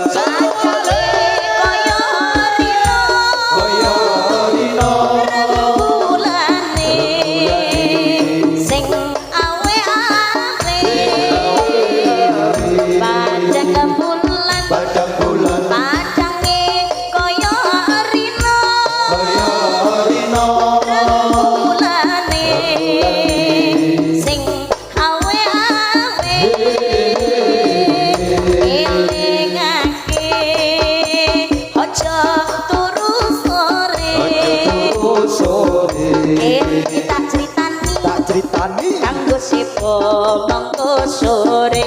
sakale kaya rino bulane sing awe-awe. Panjang bulan padange kaya rino bulane sing awe-awe. Elingake aja turu sore tak critani kanggo sipo mengko sore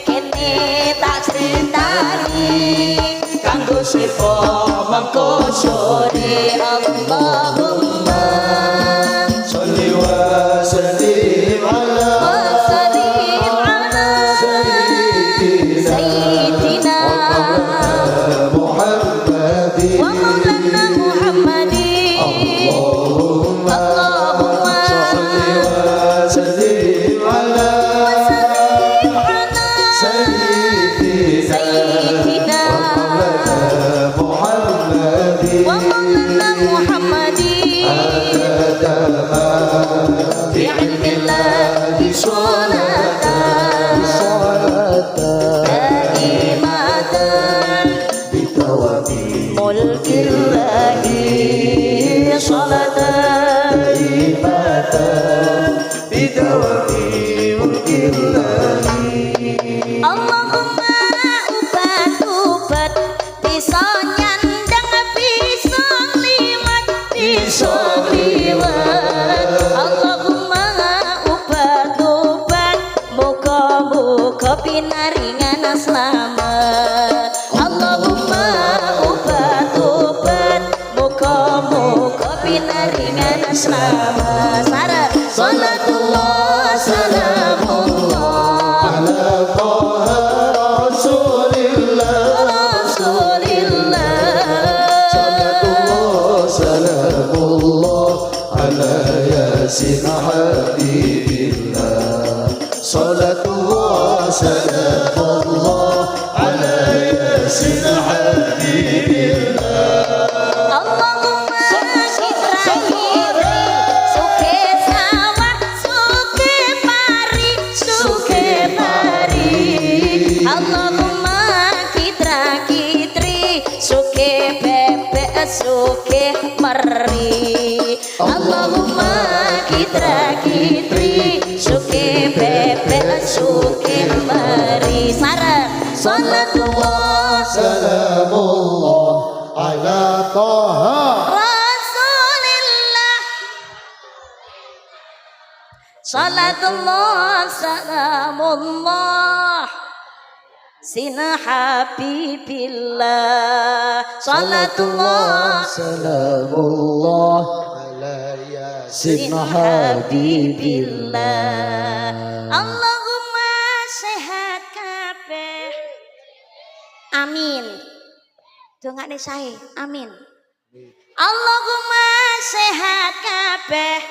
kene tak critani kanggo sipo mengko sore. Allahumma sholli wa sallim ala sallim ala sayyidina Muhammadin. wa maulana Muhammadin. Allahumma Allahumma sholli wa sallim ala sallim ala sayyidina sayyidina Muhammadin. wa maulana Muhammadin. Bi'ilmillahi sholatan daimatan mulkillahi sholatan Allahumma ubat-ubat bisa nyandang bisa liwat bisa liwat. Allahumma ubat-ubat muga-muga pinaringan selamat. Allahumma ubat-ubat muga-muga pinaringan selamat. Salatullah salamullah ala Taha Rasulillah. Rasulillah. Salatullah salamullah ala Yasin Habibillah. سلام الله على ياسين حبيب الله Allahumma kita suke sawah suke pari Allahumma kita kitri suke bebek suke meri Allahumma kita kitri suke bebek suke meri sareng salatullah سلام الله على طه Rasulillah Salatullah salamullah Sina habibillah Salatullah سلام الله على ياسين habibillah Allahumma sehat kabeh Amin dongane sae amin Allahumma sehat kabeh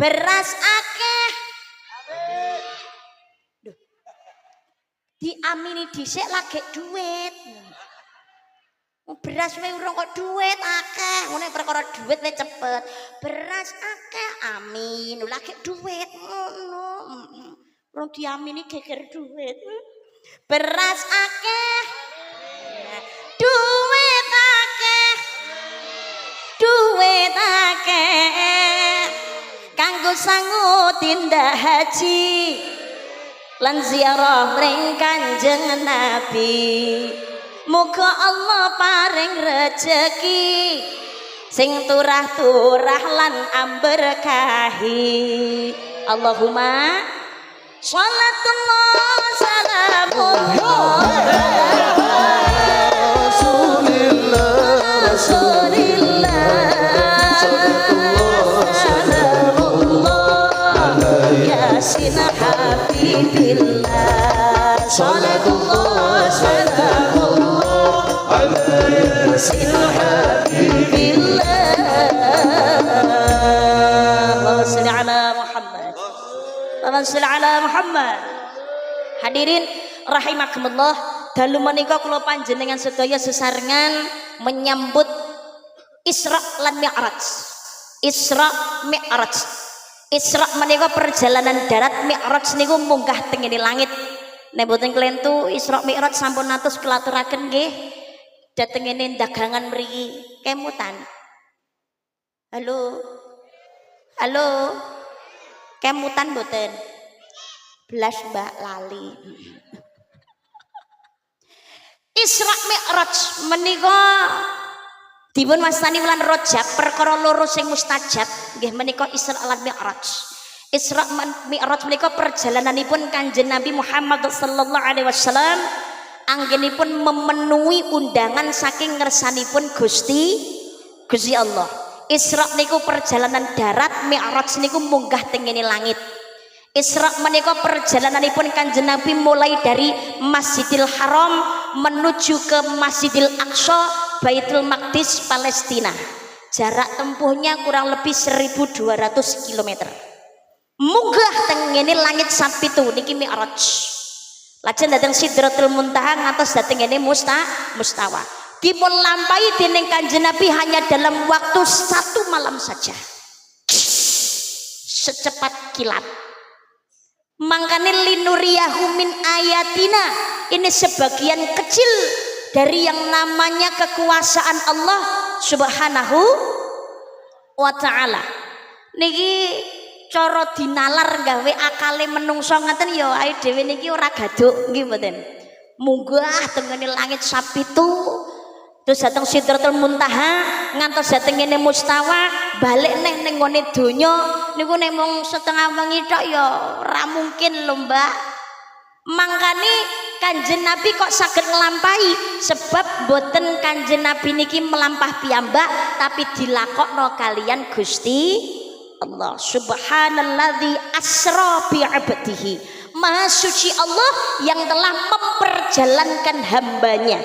beras akeh Duh. Diamini dhisik lagi duit beras wae urung kok duit akeh ngene perkara duit wae cepet beras akeh amin lagi duit ngono urung diamini geger duit beras akeh duit akeh kanggo sangu tindak haji lan ziarah mring Kanjeng Nabi muga Allah paring rejeki sing turah-turah lan amberkahi Allahumma shollatullah salamullah Sina habibillah Salatullah salamullah ala sina habibillah Allahumma shalli ala Muhammad Allahumma shalli ala Muhammad Hadirin rahimakumullah dalu menika kula panjenengan sedaya sesarengan menyambut Isra lan Mi'raj Isra Mi'raj Isra menika perjalanan darat, Mi'raj niku munggah tengene langit. Nek mboten klentu Isra Mi'raj sampun atus kelaturaken nggih datengene dagangan mriki kemutan. Halo. Halo. Kemutan mboten? Blas Mbak lali. Isra Mi'raj menika dipun wastani wulan Rajab perkara loro sing mustajab nggih menika Isra lan Mi'raj. Isra Mi'raj menika perjalananipun Kanjeng Nabi Muhammad sallallahu alaihi wasallam anggenipun memenuhi undangan saking ngersanipun Gusti Allah. Isra niku perjalanan darat, Mi'raj niku munggah tengene langit. Isra menika perjalananipun Kanjeng Nabi mulai dari Masjidil Haram menuju ke Masjidil Aqsa Baitul Maqdis Palestina. Jarak tempuhnya kurang lebih 1200 km. Munggah tengene langit sapitu niki Mi'raj. Lajeng dhateng Sidratul Muntaha ngantos dhateng ngene Mustawa. Dipun lampahi dening Kanjeng Nabi hanya dalam waktu 1 malam saja. Secepat kilat. Mangkane linuriyahu min ayatina, ini sebagian kecil dari yang namanya kekuasaan Allah Subhanahu wa ta'ala. Niki cara dinalar gawe akale menungso ngaten ya ae dhewe niki ora gaduk nggih mboten. Munggah tengene langit sapitu terus dateng Sidratul Muntaha ngantos dateng ngene Mustawa balik neh ning ngene donya niku nek mung setengah wengi tok ya ora mungkin lho Mbak. Mangkane Kanjeng Nabi kok saged nglampahi sebab boten Kanjeng Nabi niki melampah piyambak tapi dilakokno kalian Gusti Allah. Subhanalladzi asra bi 'abdihi. Maha suci Allah yang telah memperjalankan hambanya.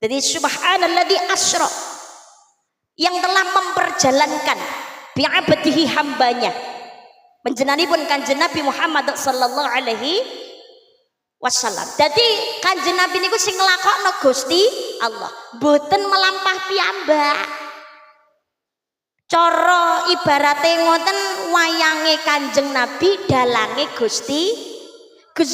Jadi subhanalladzi asra yang telah memperjalankan bi 'abdihi hambanya. Panjenenganipun Kanjeng Nabi Muhammad sallallahu alaihi wasallam. Dadi Kanjeng Nabi niku sing nglakokno Gusti Allah, mboten melampah piyambak. Cara ibarate ngoten, wayange Kanjeng Nabi dalange Gusti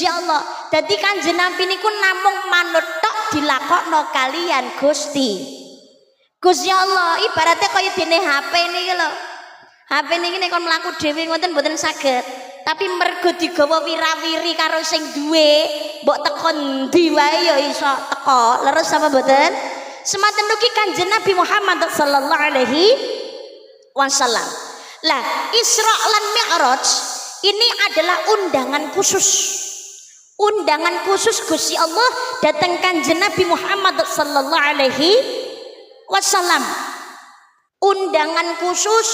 Allah. Dadi Kanjeng Nabi niku namung manut tok dilakokno kalian Gusti Allah. Ibarate kaya dene HP niki lho. HP niki nek kon mlaku dhewe ngoten mboten saged. Tapi mergo digawa wirawiri karo sing duwe, mbok teko ndi wae ya iso teko. Leres apa mboten? Sematen ugi Kanjeng Nabi Muhammad sallallahu alaihi wasallam. Lah, Isra lan Mi'raj ini adalah undangan khusus. Undangan khusus Gusti Allah datang Kanjeng Nabi Muhammad sallallahu alaihi wasallam. Undangan khusus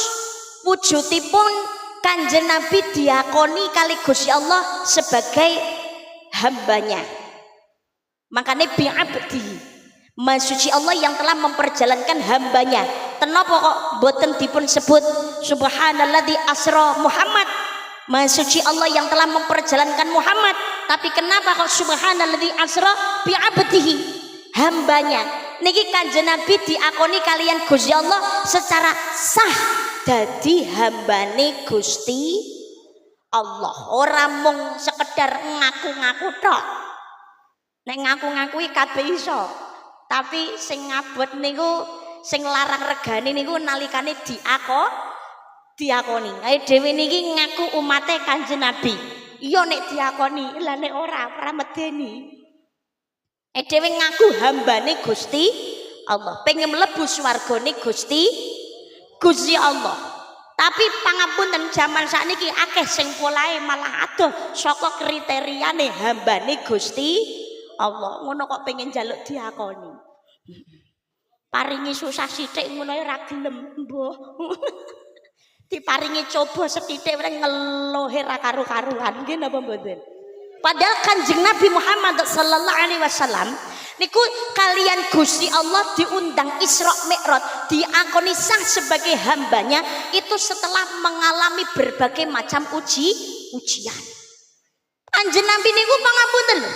wujudipun Kanjeng Nabi diakoni kali Gusti Allah sebagai hambanya. Makanya bi'abdi, Maha Allah yang telah memperjalankan hambanya. Kenapa kok boten dipun sebut subhanalladzi asra Muhammad, Maha suci Allah yang telah memperjalankan Muhammad, tapi kenapa kok subhanalladzi asra bi'abdihi, hambanya. Niki Kanjeng Nabi diakoni kalian Gusti Allah secara sah dadi hambane Gusti Allah. Ora mung sekedar ngaku-ngaku tok. Nek ngaku-ngakui kabeh iso, tapi sing ngabot niku, sing larang regane niku nalikane diakoni. Ayo dhewe niki ngaku umate Kanjeng Nabi. Iya nek diakoni, lah nek ora medeni. Dhewe ngaku hambane Gusti Allah, pengen mlebu swargane Gusti Allah. Tapi pangapunten zaman sakniki akeh sing polahe malah adoh saka kriteriane hambane Gusti Allah. Ngono kok pengen njaluk diakoni. Paringi susah sithik ngono ora gelem, mbah. Diparingi coba sethithik ora ngeluhe ra karu-karuan, nggih napa mboten? Padahal Kanjeng Nabi Muhammad sallallahu alaihi wasallam niku kalian Gusti Allah diundang Isra Mi'raj, diakoni sah sebagai hambanya itu setelah mengalami berbagai macam ujian. Kanjeng Nabi niku pangapunten lho.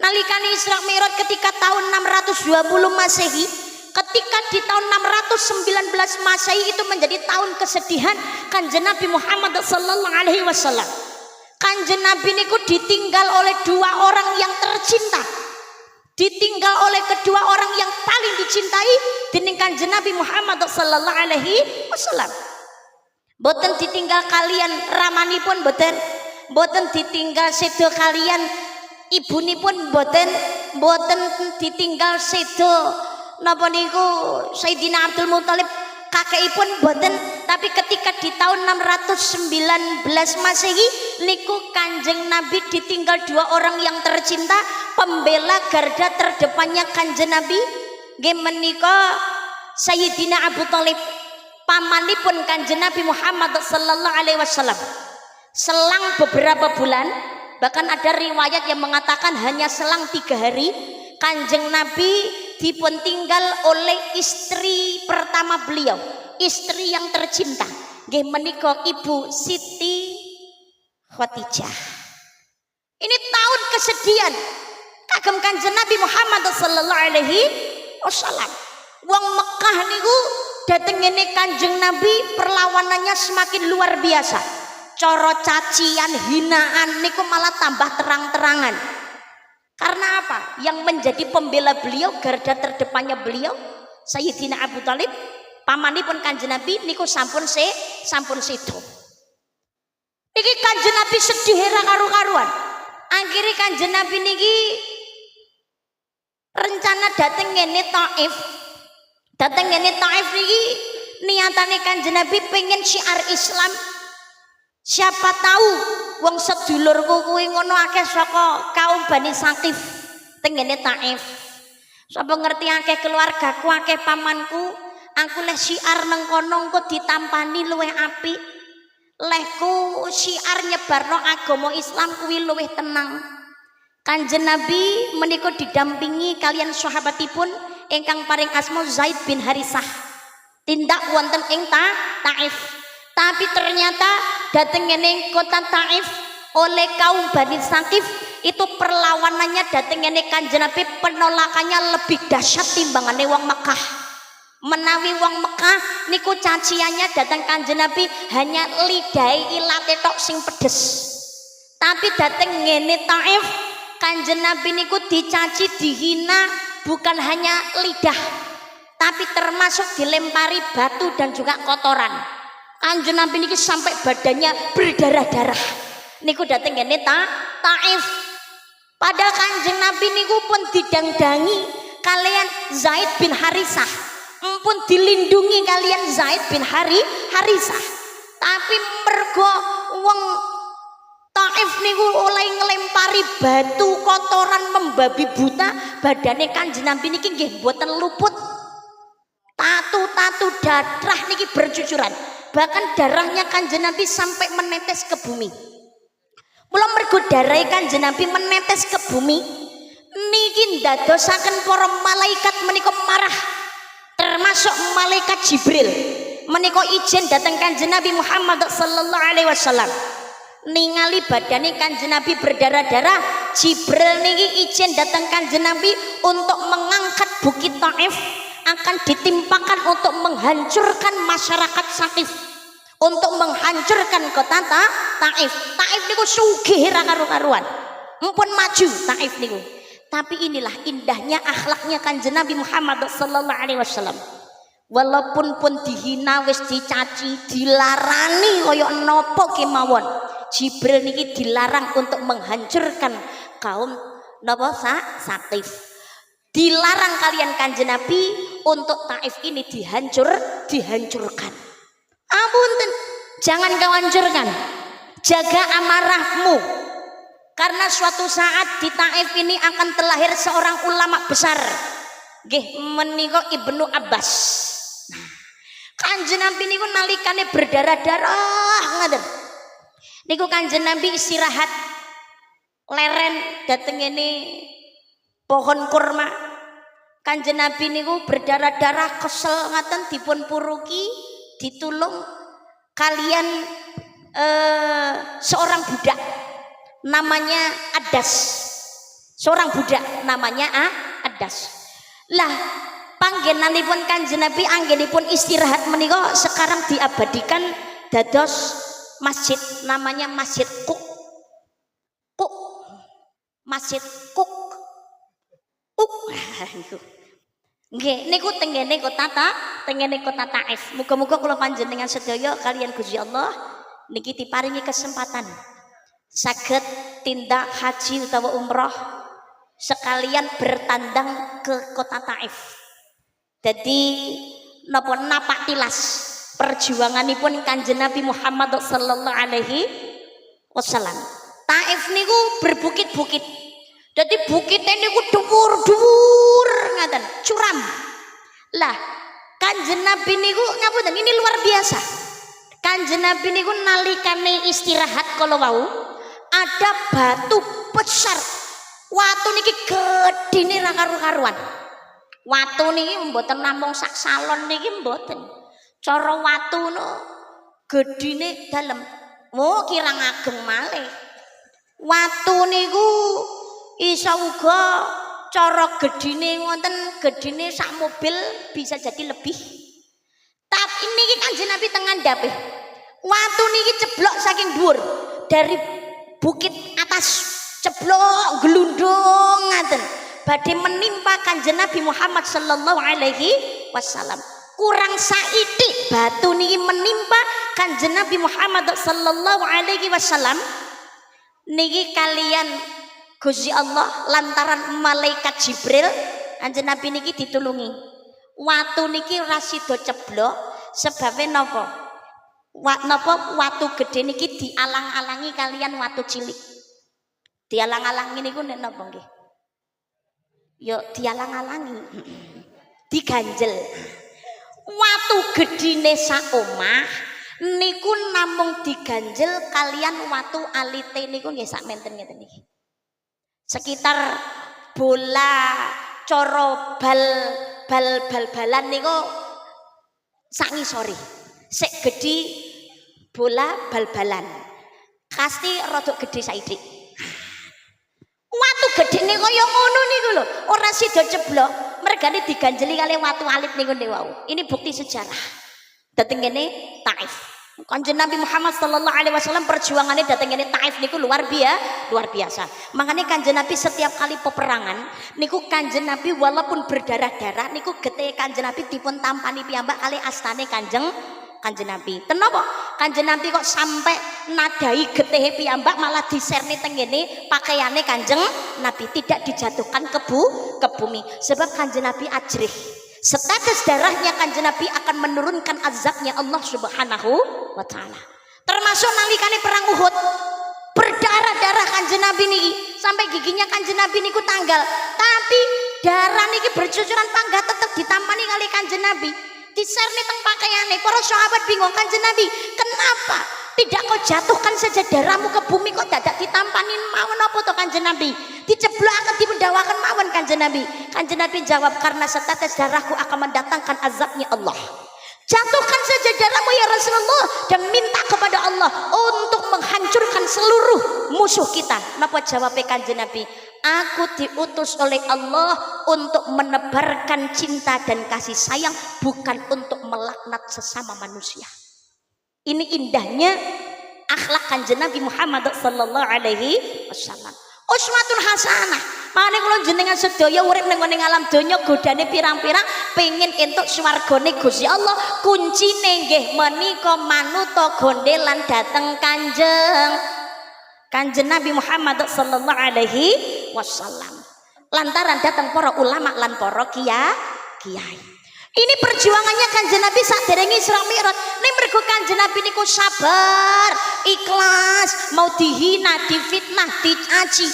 Nalikane Isra Mi'raj ketika tahun 620 Masehi, ketika di tahun 619 Masehi itu menjadi tahun kesedihan Kanjeng Nabi Muhammad sallallahu alaihi wasallam. Kanjeng Nabi niku ditinggal oleh dua orang yang tercinta, ditinggal oleh kedua orang yang paling dicintai dening Kanjeng Nabi Muhammad sallallahu alaihi wasallam. Boten ditinggal kalian ramanipun, boten ditinggal sedo kalian ibunipun, boten ditinggal sedo napa niku Sayyidina Abdul Muthalib kakekipun, boten. Tapi ketika di tahun 619 Masehi niku Kanjeng Nabi ditinggal dua orang yang tercinta, pembela garda terdepannya Kanjeng Nabi nggih menika Sayyidina Abu Thalib, pamanipun Kanjeng Nabi Muhammad sallallahu alaihi wasallam. Selang beberapa bulan, bahkan ada riwayat yang mengatakan hanya selang 3 hari, Kanjeng Nabi dipun tinggal oleh istri pertama beliau, istri yang tercinta nggih menika Ibu Siti Khadijah. Ini tahun kesedihan kagem Kanjeng Nabi Muhammad sallallahu alaihi wasallam. Wong Mekah niku dateng ngene Kanjeng Nabi perlawanannya semakin luar biasa. Cara cacian, hinaan niku malah tambah terang-terangan. Karena apa? Yang menjadi pembela beliau, garda terdepannya beliau, Sayyidina Abu Thalib, pamanipun Kanjeng Nabi niku sampun sedo. Niki Kanjeng Nabi sedih ra karu-karuan. Akhire Kanjeng Nabi niki rencana dateng ngene Taif. Dateng ngene Taif niki niatane Kanjeng Nabi pengen syiar Islam. Siapa tahu wong sedulurku kuwi ngono akeh saka kaum Bani Saqif tengene Taif. Sapa ngerti akeh keluargaku, akeh pamanku, aku leh syiar nang kono engko ditampani luwih apik. Lehku syiar nyebarno agama Islam kuwi luwih tenang. Kanjeng Nabi menika didampingi kalian sahabatipun ingkang paring asma Zaid bin Harisah. Tindak wonten ing Taif. Tapi ternyata dateng ngene kota Taif oleh kaum Bani Saqif itu perlawanannya dateng ngene Kanjeng Nabi penolakannya lebih dahsyat timbangane wong Mekah. Menawi wong Mekah niku caciannya datang Kanjeng Nabi hanya lidai ilate tok sing pedes. Tapi dateng ngene Taif Kanjeng Nabi niku dicaci dihina bukan hanya lidah tapi termasuk dilempari batu dan juga kotoran. Kanjeng Nabi niki sampai badannya berdarah-darah. Niku dateng ngene Taif. Padahal Kanjeng Nabi niku pun didangdangi kalian Zaid bin Harisah. Pun dilindungi kalian Zaid bin Harisah. Tapi mergo wong Taif niku oleh ngelempari batu kotoran membabi buta, badane Kanjeng Nabi niki nggih mboten luput. Tatu-tatu darah niki bercucuran. Bahkan darahnya Kanjeng Nabi sampai menetes ke bumi. Mula mergo darah Kanjeng Nabi menetes ke bumi niki ndadosaken para malaikat menika marah. Termasuk malaikat Jibril menika izin datang Kanjeng Nabi Muhammad sallallahu alaihi wasallam. Ningali badane Kanjeng Nabi berdarah-darah, Jibril niki izin datang Kanjeng Nabi untuk mengangkat bukit Taif akan ditimpakan untuk menghancurkan masyarakat Saqif, untuk menghancurkan kota Taif. Taif niku sugih ra karu-karuan. Mumpun maju Taif niku. Tapi inilah indahnya akhlaknya Kanjeng Nabi Muhammad sallallahu alaihi wasallam. Walaupun pun dihina wis dicaci, dilarani kaya napa kemawon. Jibril niki dilarang untuk menghancurkan kaum napa Saqif. Dilarang kalian Kanjeng Nabi untuk Taif ini dihancurkan. Ampun, jangan kau hancurkan. Jaga amarahmu. Karena suatu saat di Taif ini akan terlahir seorang ulama besar. Nggih menika Ibnu Abbas. Nah, Kanjeng Nabi niku nalikane berdarah-darah ngaten. Niku Kanjeng Nabi istirahat leren dateng ini pohon kurma. Kanjeng Nabi niku berdarah-darah kesel ngaten dipun puruki ditulung kalian seorang budak namanya Adas. Seorang budak namanya Adas. Lah panggenanipun Kanjeng Nabi anggenipun istirahat menika sekarang diabadikan dados masjid namanya Masjid Kuk. Masjid Kuk. Nggih niku tengene kota Taif. Muga-muga kula panjenengan sedaya kalian Gusti Allah niki diparingi kesempatan saged tindak haji utawa umroh sekalian bertandang ke kota Taif. Jadi napa napak tilas perjuanganipun Kanjeng Nabi Muhammad sallallahu alaihi wasallam. Taif niku berbukit-bukit. Jadi bukitnya niku dhuwur-dhuwur ngaten, curam. Lah Kanjeng Nabi niku ngapunten ini luar biasa. Kanjeng Nabi niku nalikane istirahat kala wau ada batu besar. Watu niki gedine ra karu-karuan. Watu niki mboten namung sak salon niki mboten. Cara watu no gedine dalem. Mo kirang ageng malih. Watu niku iso uga cara gedine wonten gedine sak mobil bisa jadi lebih. Tapi niki Kanjeng Nabi teng ngandhape. Watu niki ceblok saking dhuwur dari bukit atas ceblok glundung ngaten badhe menimpa Kanjeng Nabi Muhammad sallallahu alaihi wasallam. Kurang saitik batu niki menimpa Kanjeng Nabi Muhammad sallallahu alaihi wasallam niki kalian Gusti Allah lantaran malaikat Jibril Kanjeng Nabi niki ditulungi. Watu niki ora sida ceblok sebabe napa? Watu gede niki dialang-alangi kalian watu cilik. Dialang-alangi niku nek napa nggih? Yo dialang-alangi. Diganjel. Watu gedine sak omah niku namung diganjel kalian watu alite niku nggih sak menten ngeten niki. Sekitar bola coro bal-balan niku sak ngisore. Sek gedhi bola bal-balan. Kasti rodok gede saiki. Watu gedene kaya ngono niku lho, ora sida ceblok, mergane diganjeli kali watu alit niku wau. Ini bukti sejarah. Dateng kene Taif. Kanjeng Nabi Muhammad sallallahu alaihi wasallam perjuangannya dateng kene Taif niku luar biasa. Makanya Kanjeng Nabi setiap kali peperangan niku Kanjeng Nabi walaupun berdarah-darah niku getih Kanjeng Nabi dipun tampani piyambak kali astane Kanjeng Nabi. Kenapa? Kanjeng Nabi kok sampai nadai getih piyambak malah diserni teng kene pakaiane Kanjeng Nabi tidak dijatuhkan ke bumi. Sebab Kanjeng Nabi ajrih. Status darahnya Kanjeng Nabi akan menurunkan azabnya Allah Subhanahu wa taala. Termasuk nalikane perang Uhud. Berdarah-darah Kanjeng Nabi niki sampai giginya Kanjeng Nabi niku tanggal. Tapi darah niki bercucuran panggat tetap ditampani kali Kanjeng Nabi. Diserni teng pakaiane. Para sahabat bingung, Kanjeng Nabi, kenapa tidak kau jatuhkan saja darahmu ke bumi kok dadak ditampanin mawon apa to Kanjeng Nabi? Diceblok dipendawakan mawon Kanjeng Nabi. Kanjeng Nabi jawab, karena setetes darahku akan mendatangkan azabnya Allah. Jatuhkan saja darahmu ya Rasulullah dan minta kepada Allah untuk menghancurkan seluruh musuh kita. Napa jawabnya Kanjeng Nabi? Aku diutus oleh Allah untuk menebarkan cinta dan kasih sayang, bukan untuk melaknat sesama manusia. Ini indahnya akhlak Kanjeng Nabi Muhammad sallallahu alaihi wasallam. Uswatun hasanah. Mane kula jenengan sedaya urip ning alam donya godane pirang-pirang pengin entuk swargane Gusti Allah. Kuncine nggih menika manuta gondelan dhateng Kanjeng Nabi Muhammad sallallahu alaihi wasallam. Lantaran datang para ulama lan para kiai. Ini perjuangannya Kanjeng Nabi saderenge Isra Mi'raj. Ning mergo Kanjeng Nabi niku sabar, ikhlas, mau dihina, difitnah, dicaci.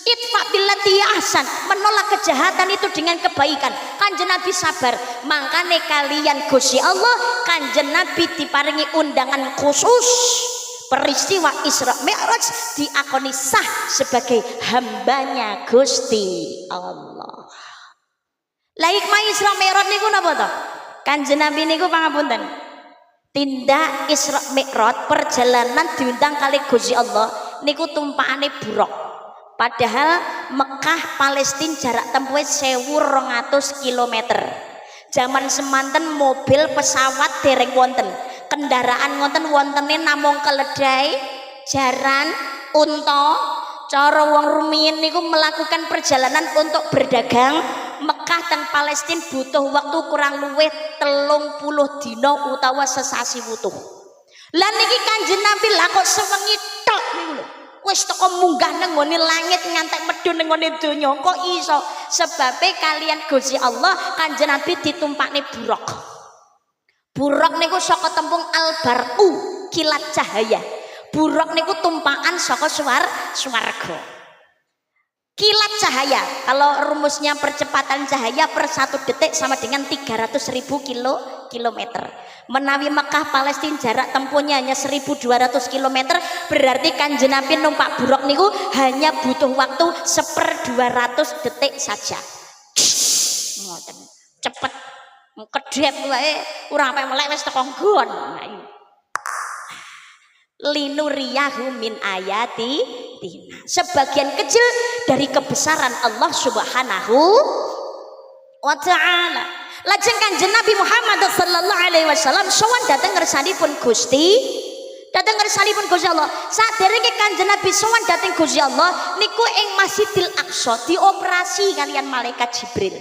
Itfa billati ahsan, menolak kejahatan itu dengan kebaikan. Kanjeng Nabi sabar. Makane kalian Gusti Allah, Kanjeng Nabi diparingi undangan khusus. Peristiwa Isra Mi'raj diakoni sah sebagai hambanya Gusti Allah. Lah hikmah Isra Mi'raj niku napa to? Kanjeng Nabi niku pangapunten. Tindak Isra Mi'raj perjalanan diundang kali Gusti Allah niku tumpakane buruk. Padahal Mekah Palestina jarak tempuhe 1200 km. Zaman semanten mobil pesawat dereng wonten. Kendaraan wontene namung keledai, jaran, unta. Cara wong rumiyin niku melakukan perjalanan untuk berdagang Mekah dan Palestina butuh waktu kurang luwih 30 dina utawa sesasi wutuh. Lah niki Kanjeng Nabi lah kok sewengi tok niku lho. Wis teko munggah nang ngone langit ngantek medhun nang ngone donya kok iso? Sebabe kalian Gusti Allah Kanjeng Nabi ditumpakne buruk. Buruk niku saka tembung al-barqu, kilat cahaya. Buruk niku tumpakan saka swarga. Kilat cahaya, kalau rumusnya percepatan cahaya per 1 detik sama dengan 300.000 kilometer. Menawi Mekah Palestina jarak tempuhnya hanya 1200 km, berarti Kanjeng Nabi numpak buruk niku hanya butuh waktu 1/200 detik saja. Ngoten. Cepet. Kedep wae ora sampe melek wis teko nggon. Linuriyahu min ayati tina. Sebagian kecil dari kebesaran Allah Subhanahu wa taala. Lajeng Kanjeng Nabi Muhammad sallallahu alaihi wasallam sowan dhateng ngersanipun Gusti. Dhateng ngersanipun Gusti Allah. Saderenge Kanjeng Nabi sowan dhateng Gusti Allah niku ing Masjidil Aqsa dioperasi kalian malaikat Jibril.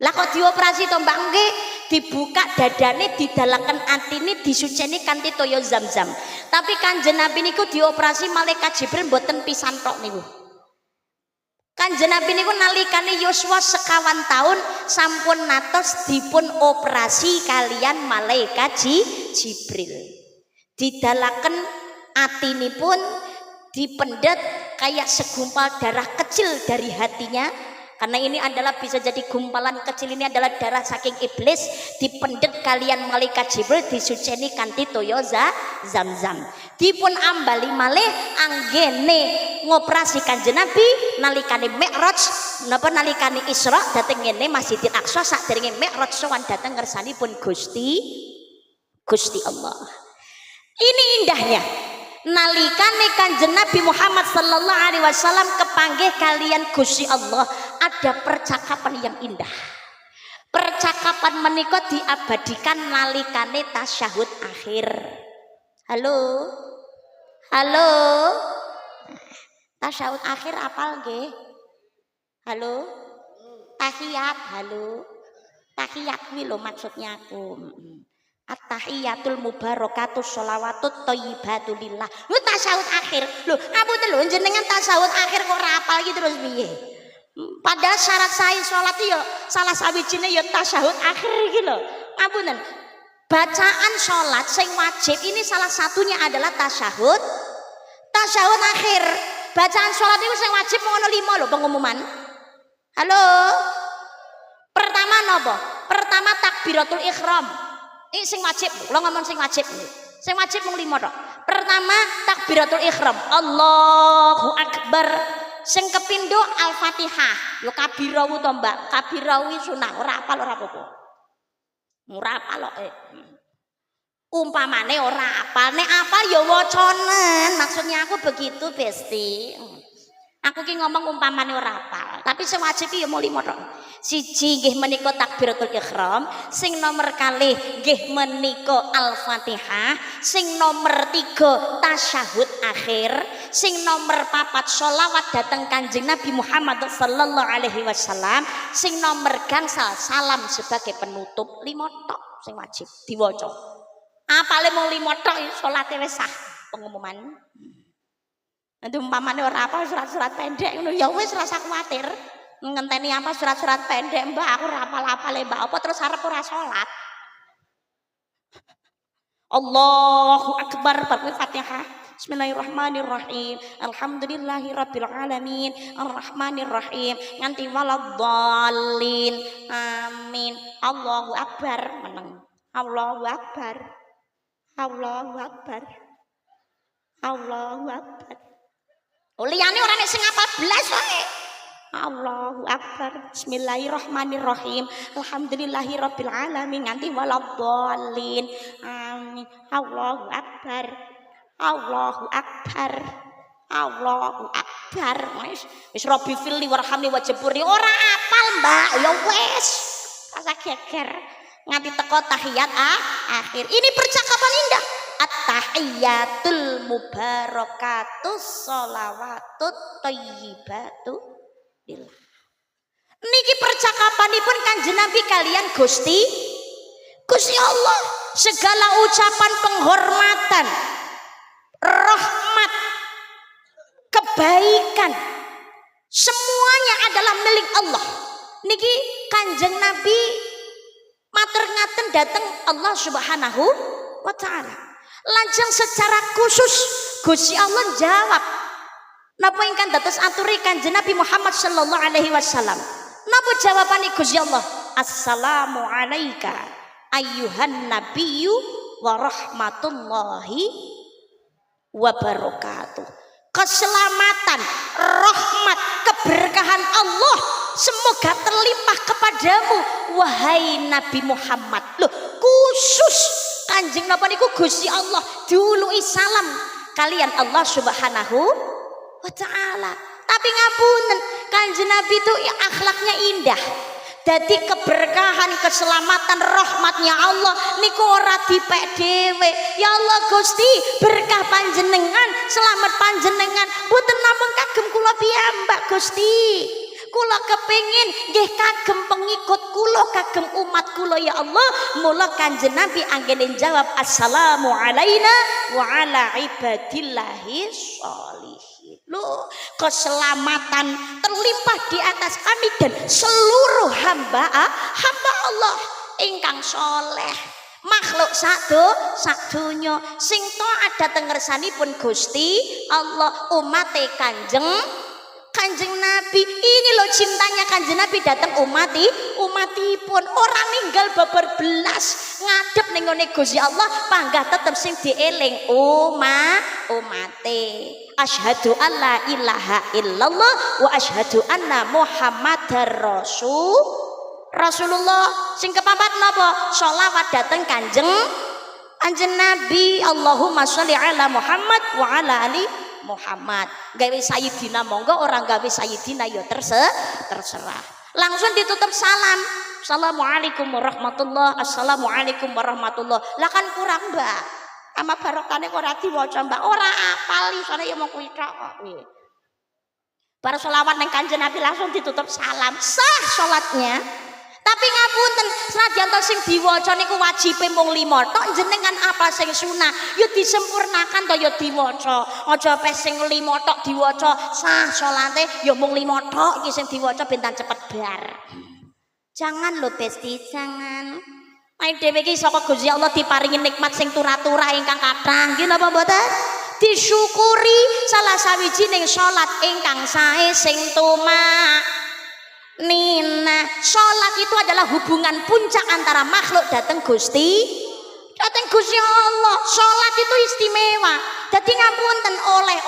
Lah kok dioperasi to Mbak nggih? Dibuka dadane, didalaken atine, disuceni kanthi toya Zam-Zam. Tapi Kanjeng Nabi niku dioperasi malaikat Jibril mboten pisan tok niku. Kanjeng Nabi niku nalikane yuswa 50 tahun sampun natos dipun operasi kalian malaikat Jibril. Didalaken atinipun dipendet kayak segumpal darah kecil dari hatinya. Karena ini adalah bisa jadi gumpalan kecil, ini adalah darah saking iblis, dipendet kalian malaikat Jibril disuceni kanthi toya Zam-Zam. Dipun ambali malih anggene ngoperasi Kanjeng Nabi nalikane Mi'raj napa nalikane Isra dhateng ngene Masjidil Aqsa saderenge Mi'raj sowan dhateng ngersanipun Gusti Allah. Ini indahnya. Nalikane Kanjeng Nabi Muhammad sallallahu alaihi wasallam kepanggih kalian Gusti Allah, ada percakapan yang indah. Percakapan menika diabadikan nalikane tasyahud akhir. Halo. Halo. Tasyahud akhir apal nggih? Halo. Tahiyat, halo. Tahiyat kuwi lho maksudnya aku. At-tahiyatul mubarakatus sholawatut thayyibatu lillah. Lu tasyahud akhir. Lho, ngapunten lho jenengan tasyahud akhir kok ora apal iki terus piye? Padahal syarat sahih salat ya salah sawijine ya tasyahud akhir iki lho. Ngapunten. Bacaan salat sing wajib ini salah satunya adalah tasyahud. Tasyahud akhir. Bacaan salat itu sing wajib ngono 5 lho pengumuman. Halo. Pertama napa? Pertama takbiratul ihram. Ini sing wajib, lo ngomong sing wajib. Sing wajib mung 5 tok. Pertama takbiratul ihram. Allahu akbar. Sing kepindo Al-Fatihah. Yo kabirawu to, Mbak. Kabirawu sunah, ora apal ora apa-apa. Ora apal kok. Umpamane ora apal, nek apal ya wacanen. Maksudnya aku begitu, Besti. Aku ki ngomong umpamane ora apal, tapi sing wajib ya mau 5 tok. Siji nggih menika takbiratul ihram, sing nomor kalih nggih menika Al-Fatihah, sing nomor 3 tasyahud akhir, sing nomor 4 sholawat dhateng Kanjeng Nabi Muhammad sallallahu alaihi wasallam, sing nomor gangsal salam sebagai penutup. 5 tok sing wajib diwaca. Apale mau 5 tok salate wis sah pengumuman. Nanti umpamane ora apa surat-surat pendek ngono ya wis rasa kuwatir. Ngenteni apa surat-surat pendek Mbak aku ora apal-apale Mbak apa terus arep ora salat. Allahu akbar baru Fatihah. Bismillahirrahmanirrahim. Alhamdulillahirabbil alamin. Arrahmanirrahim. Nganti waladhdallin. Amin. Allahu akbar meneng. Allahu akbar. Allahu akbar. Allahu akbar. Liyane ora nek sing 14 wae. Allahu akbar. Bismillahirrahmanirrahim. Alhamdulillahirabbil alamin nganti waladhdallin. Amin. Allahu akbar. Allahu akbar. Allahu akbar. Wis Rabbi filli warhamni wajburni ora apal, Mbak. Ya wis. Rasa geger. Nganti teko tahiyat akhir. Ini percakapan indah. At-tahiyatul mubarakatus sholawatut thayyibatu lillah. Niki percakapanipun Kanjeng Nabi kalian Gusti Allah. Segala ucapan penghormatan, rahmat, kebaikan semuanya adalah milik Allah. Niki Kanjeng Nabi matur ngaten dateng Allah Subhanahu wa taala. Lajeng secara khusus Gusti Allah jawab napa ingkang dados aturi Kanjeng Nabi Muhammad sallallahu alaihi wasallam. Napa jawabane Gusti Allah? Assalamu alayka ayyuhan nabiyyu wa rahmatullahi wa barakatuh. Keselamatan, rahmat, keberkahan Allah semoga terlimpah kepadamu wahai Nabi Muhammad. Loh, khusus Kanjeng napa niku Gusti Allah diului salam kalian Allah Subhanahu wa taala. Tapi ngapunten, Kanjeng Nabi itu akhlaknya indah. Dadi keberkahan, keselamatan, rahmatnya Allah niku ora dipek dhewe. Ya Allah Gusti, berkah panjenengan, selamat panjenengan. Mboten namung kagem kula piyambak Gusti. Kula kepengin nggih kagem pengikut kula, kagem umat kula ya Allah. Mula Kanjeng Nabi anggene jawab assalamu alaina wa ala ibadillahi sholihin. Loh, keselamatan terlimpah di atas kami dan seluruh hamba Allah ingkang soleh. Makhluk sadonya sing taat dhateng ngersanipun Gusti Allah, umate Kanjeng Nabi. Ini loh cintanya Kanjeng Nabi datang umatipun orang ninggal babar belas ngadep ning ngene Gusti Allah panggah tetep sing dieling umate. Asyhadu alla ilaha illallah wa asyhadu anna Muhammadar Rasulullah. Sing kepapat napa? Sholawat dateng Kanjeng Kanjeng Nabi Allahumma sholli ala Muhammad wa ala ali Muhammad. Gawe sayyidina monggo, orang gawe sayyidina ya terserah. Langsung ditutup salam. Assalamualaikum warahmatullah. Assalamualaikum warahmatullah. Lah kan kurang, Mbak. Ama barokane kok ora diwaca, Mbak. Ora apal isane ya mung kuwi tok kok. Bar selawat ning Kanjeng Nabi langsung ditutup salam. Sah salatnya. Tapi ngapunten, senajan to sing diwaca niku wajibe mung 5 tok, jenengan apa sing sunah, ya disempurnakan to ya diwaca. Aja pe sing 5 tok diwaca, sah salate ya mung 5 tok iki sing diwaca ben cepet bar. Jangan lho Besti, jangan. Ayo dhewe iki saka Gusti Allah diparingi nikmat sing turah-turah ingkang kathah. Nggih napa mboten? Disyukuri salah sawijining salat ingkang sae sing tumak. Nina, sholat itu adalah hubungan puncak antara makhluk datang Gusti Allah. Sholat itu istimewa. Jadi ngapunten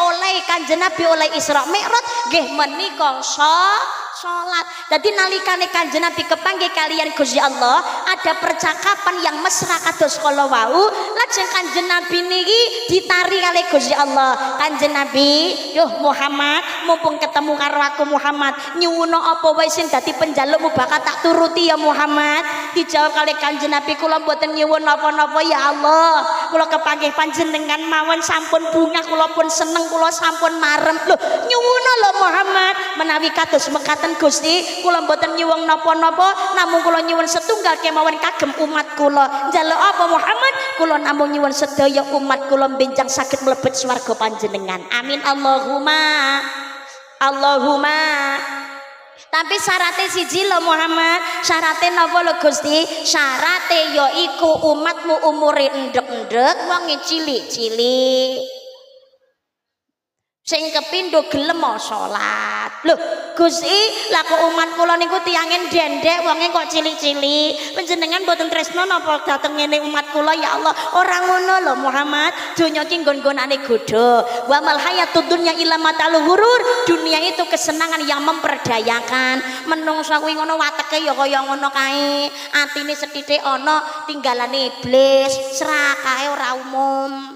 oleh Kanjeng Nabi oleh Isra Mi'raj nggih menika sholat. Jadi nalikane Kanjeng Nabi kepanggih kalian Gusti Allah, ada percakapan yang mesra kados kala wau. Lajeng Kanjeng Nabi niki ditari kali Gusti Allah. Kanjeng Nabi, "Yuh Muhammad, mumpung ketemu karo aku Muhammad, nyuwuna apa wae sing dadi penjalukmu bakal tak turuti ya Muhammad." Dijawab kali Kanjeng Nabi, "Kula mboten nyuwun napa-napa ya Allah. Kula kepanggih panjenengan mawon sampun bunga, kula pun seneng, kula sampun marem." Loh, nyuwuna lho Muhammad, menawi kados mekaten Gusti, kula mboten nyuwun napa-napa, namung kula nyuwun setunggal kemawon kagem umat kula. Njaluk apa Muhammad? Kula namung nyuwun sedaya umat kula benjang saged mlebet swarga panjenengan. Amin Allahumma. Tapi syaratnya siji lho Muhammad. Syaratnya napa lho Gusti? Syaratnya yaiku umatmu umure endek-endek, wonge cilik-cilik. Sing kepindho gelem salat. Lho, Gusti, lah kok umat kula niku tiyange ndendek, wonge kok cilik-cilik. Panjenengan mboten tresno napa dateng ngene umat kula ya Allah? Ora ngono lho Muhammad. Donya ki nggon-nggonane godho. Wa mal hayatud dunya illa matalul ghurur. Dunia itu kesenangan yang memperdayakan. Menungso kuwi ngono wateke ya kaya ngono kae. Atine sethithik ana tinggalane iblis, serakae ora umum.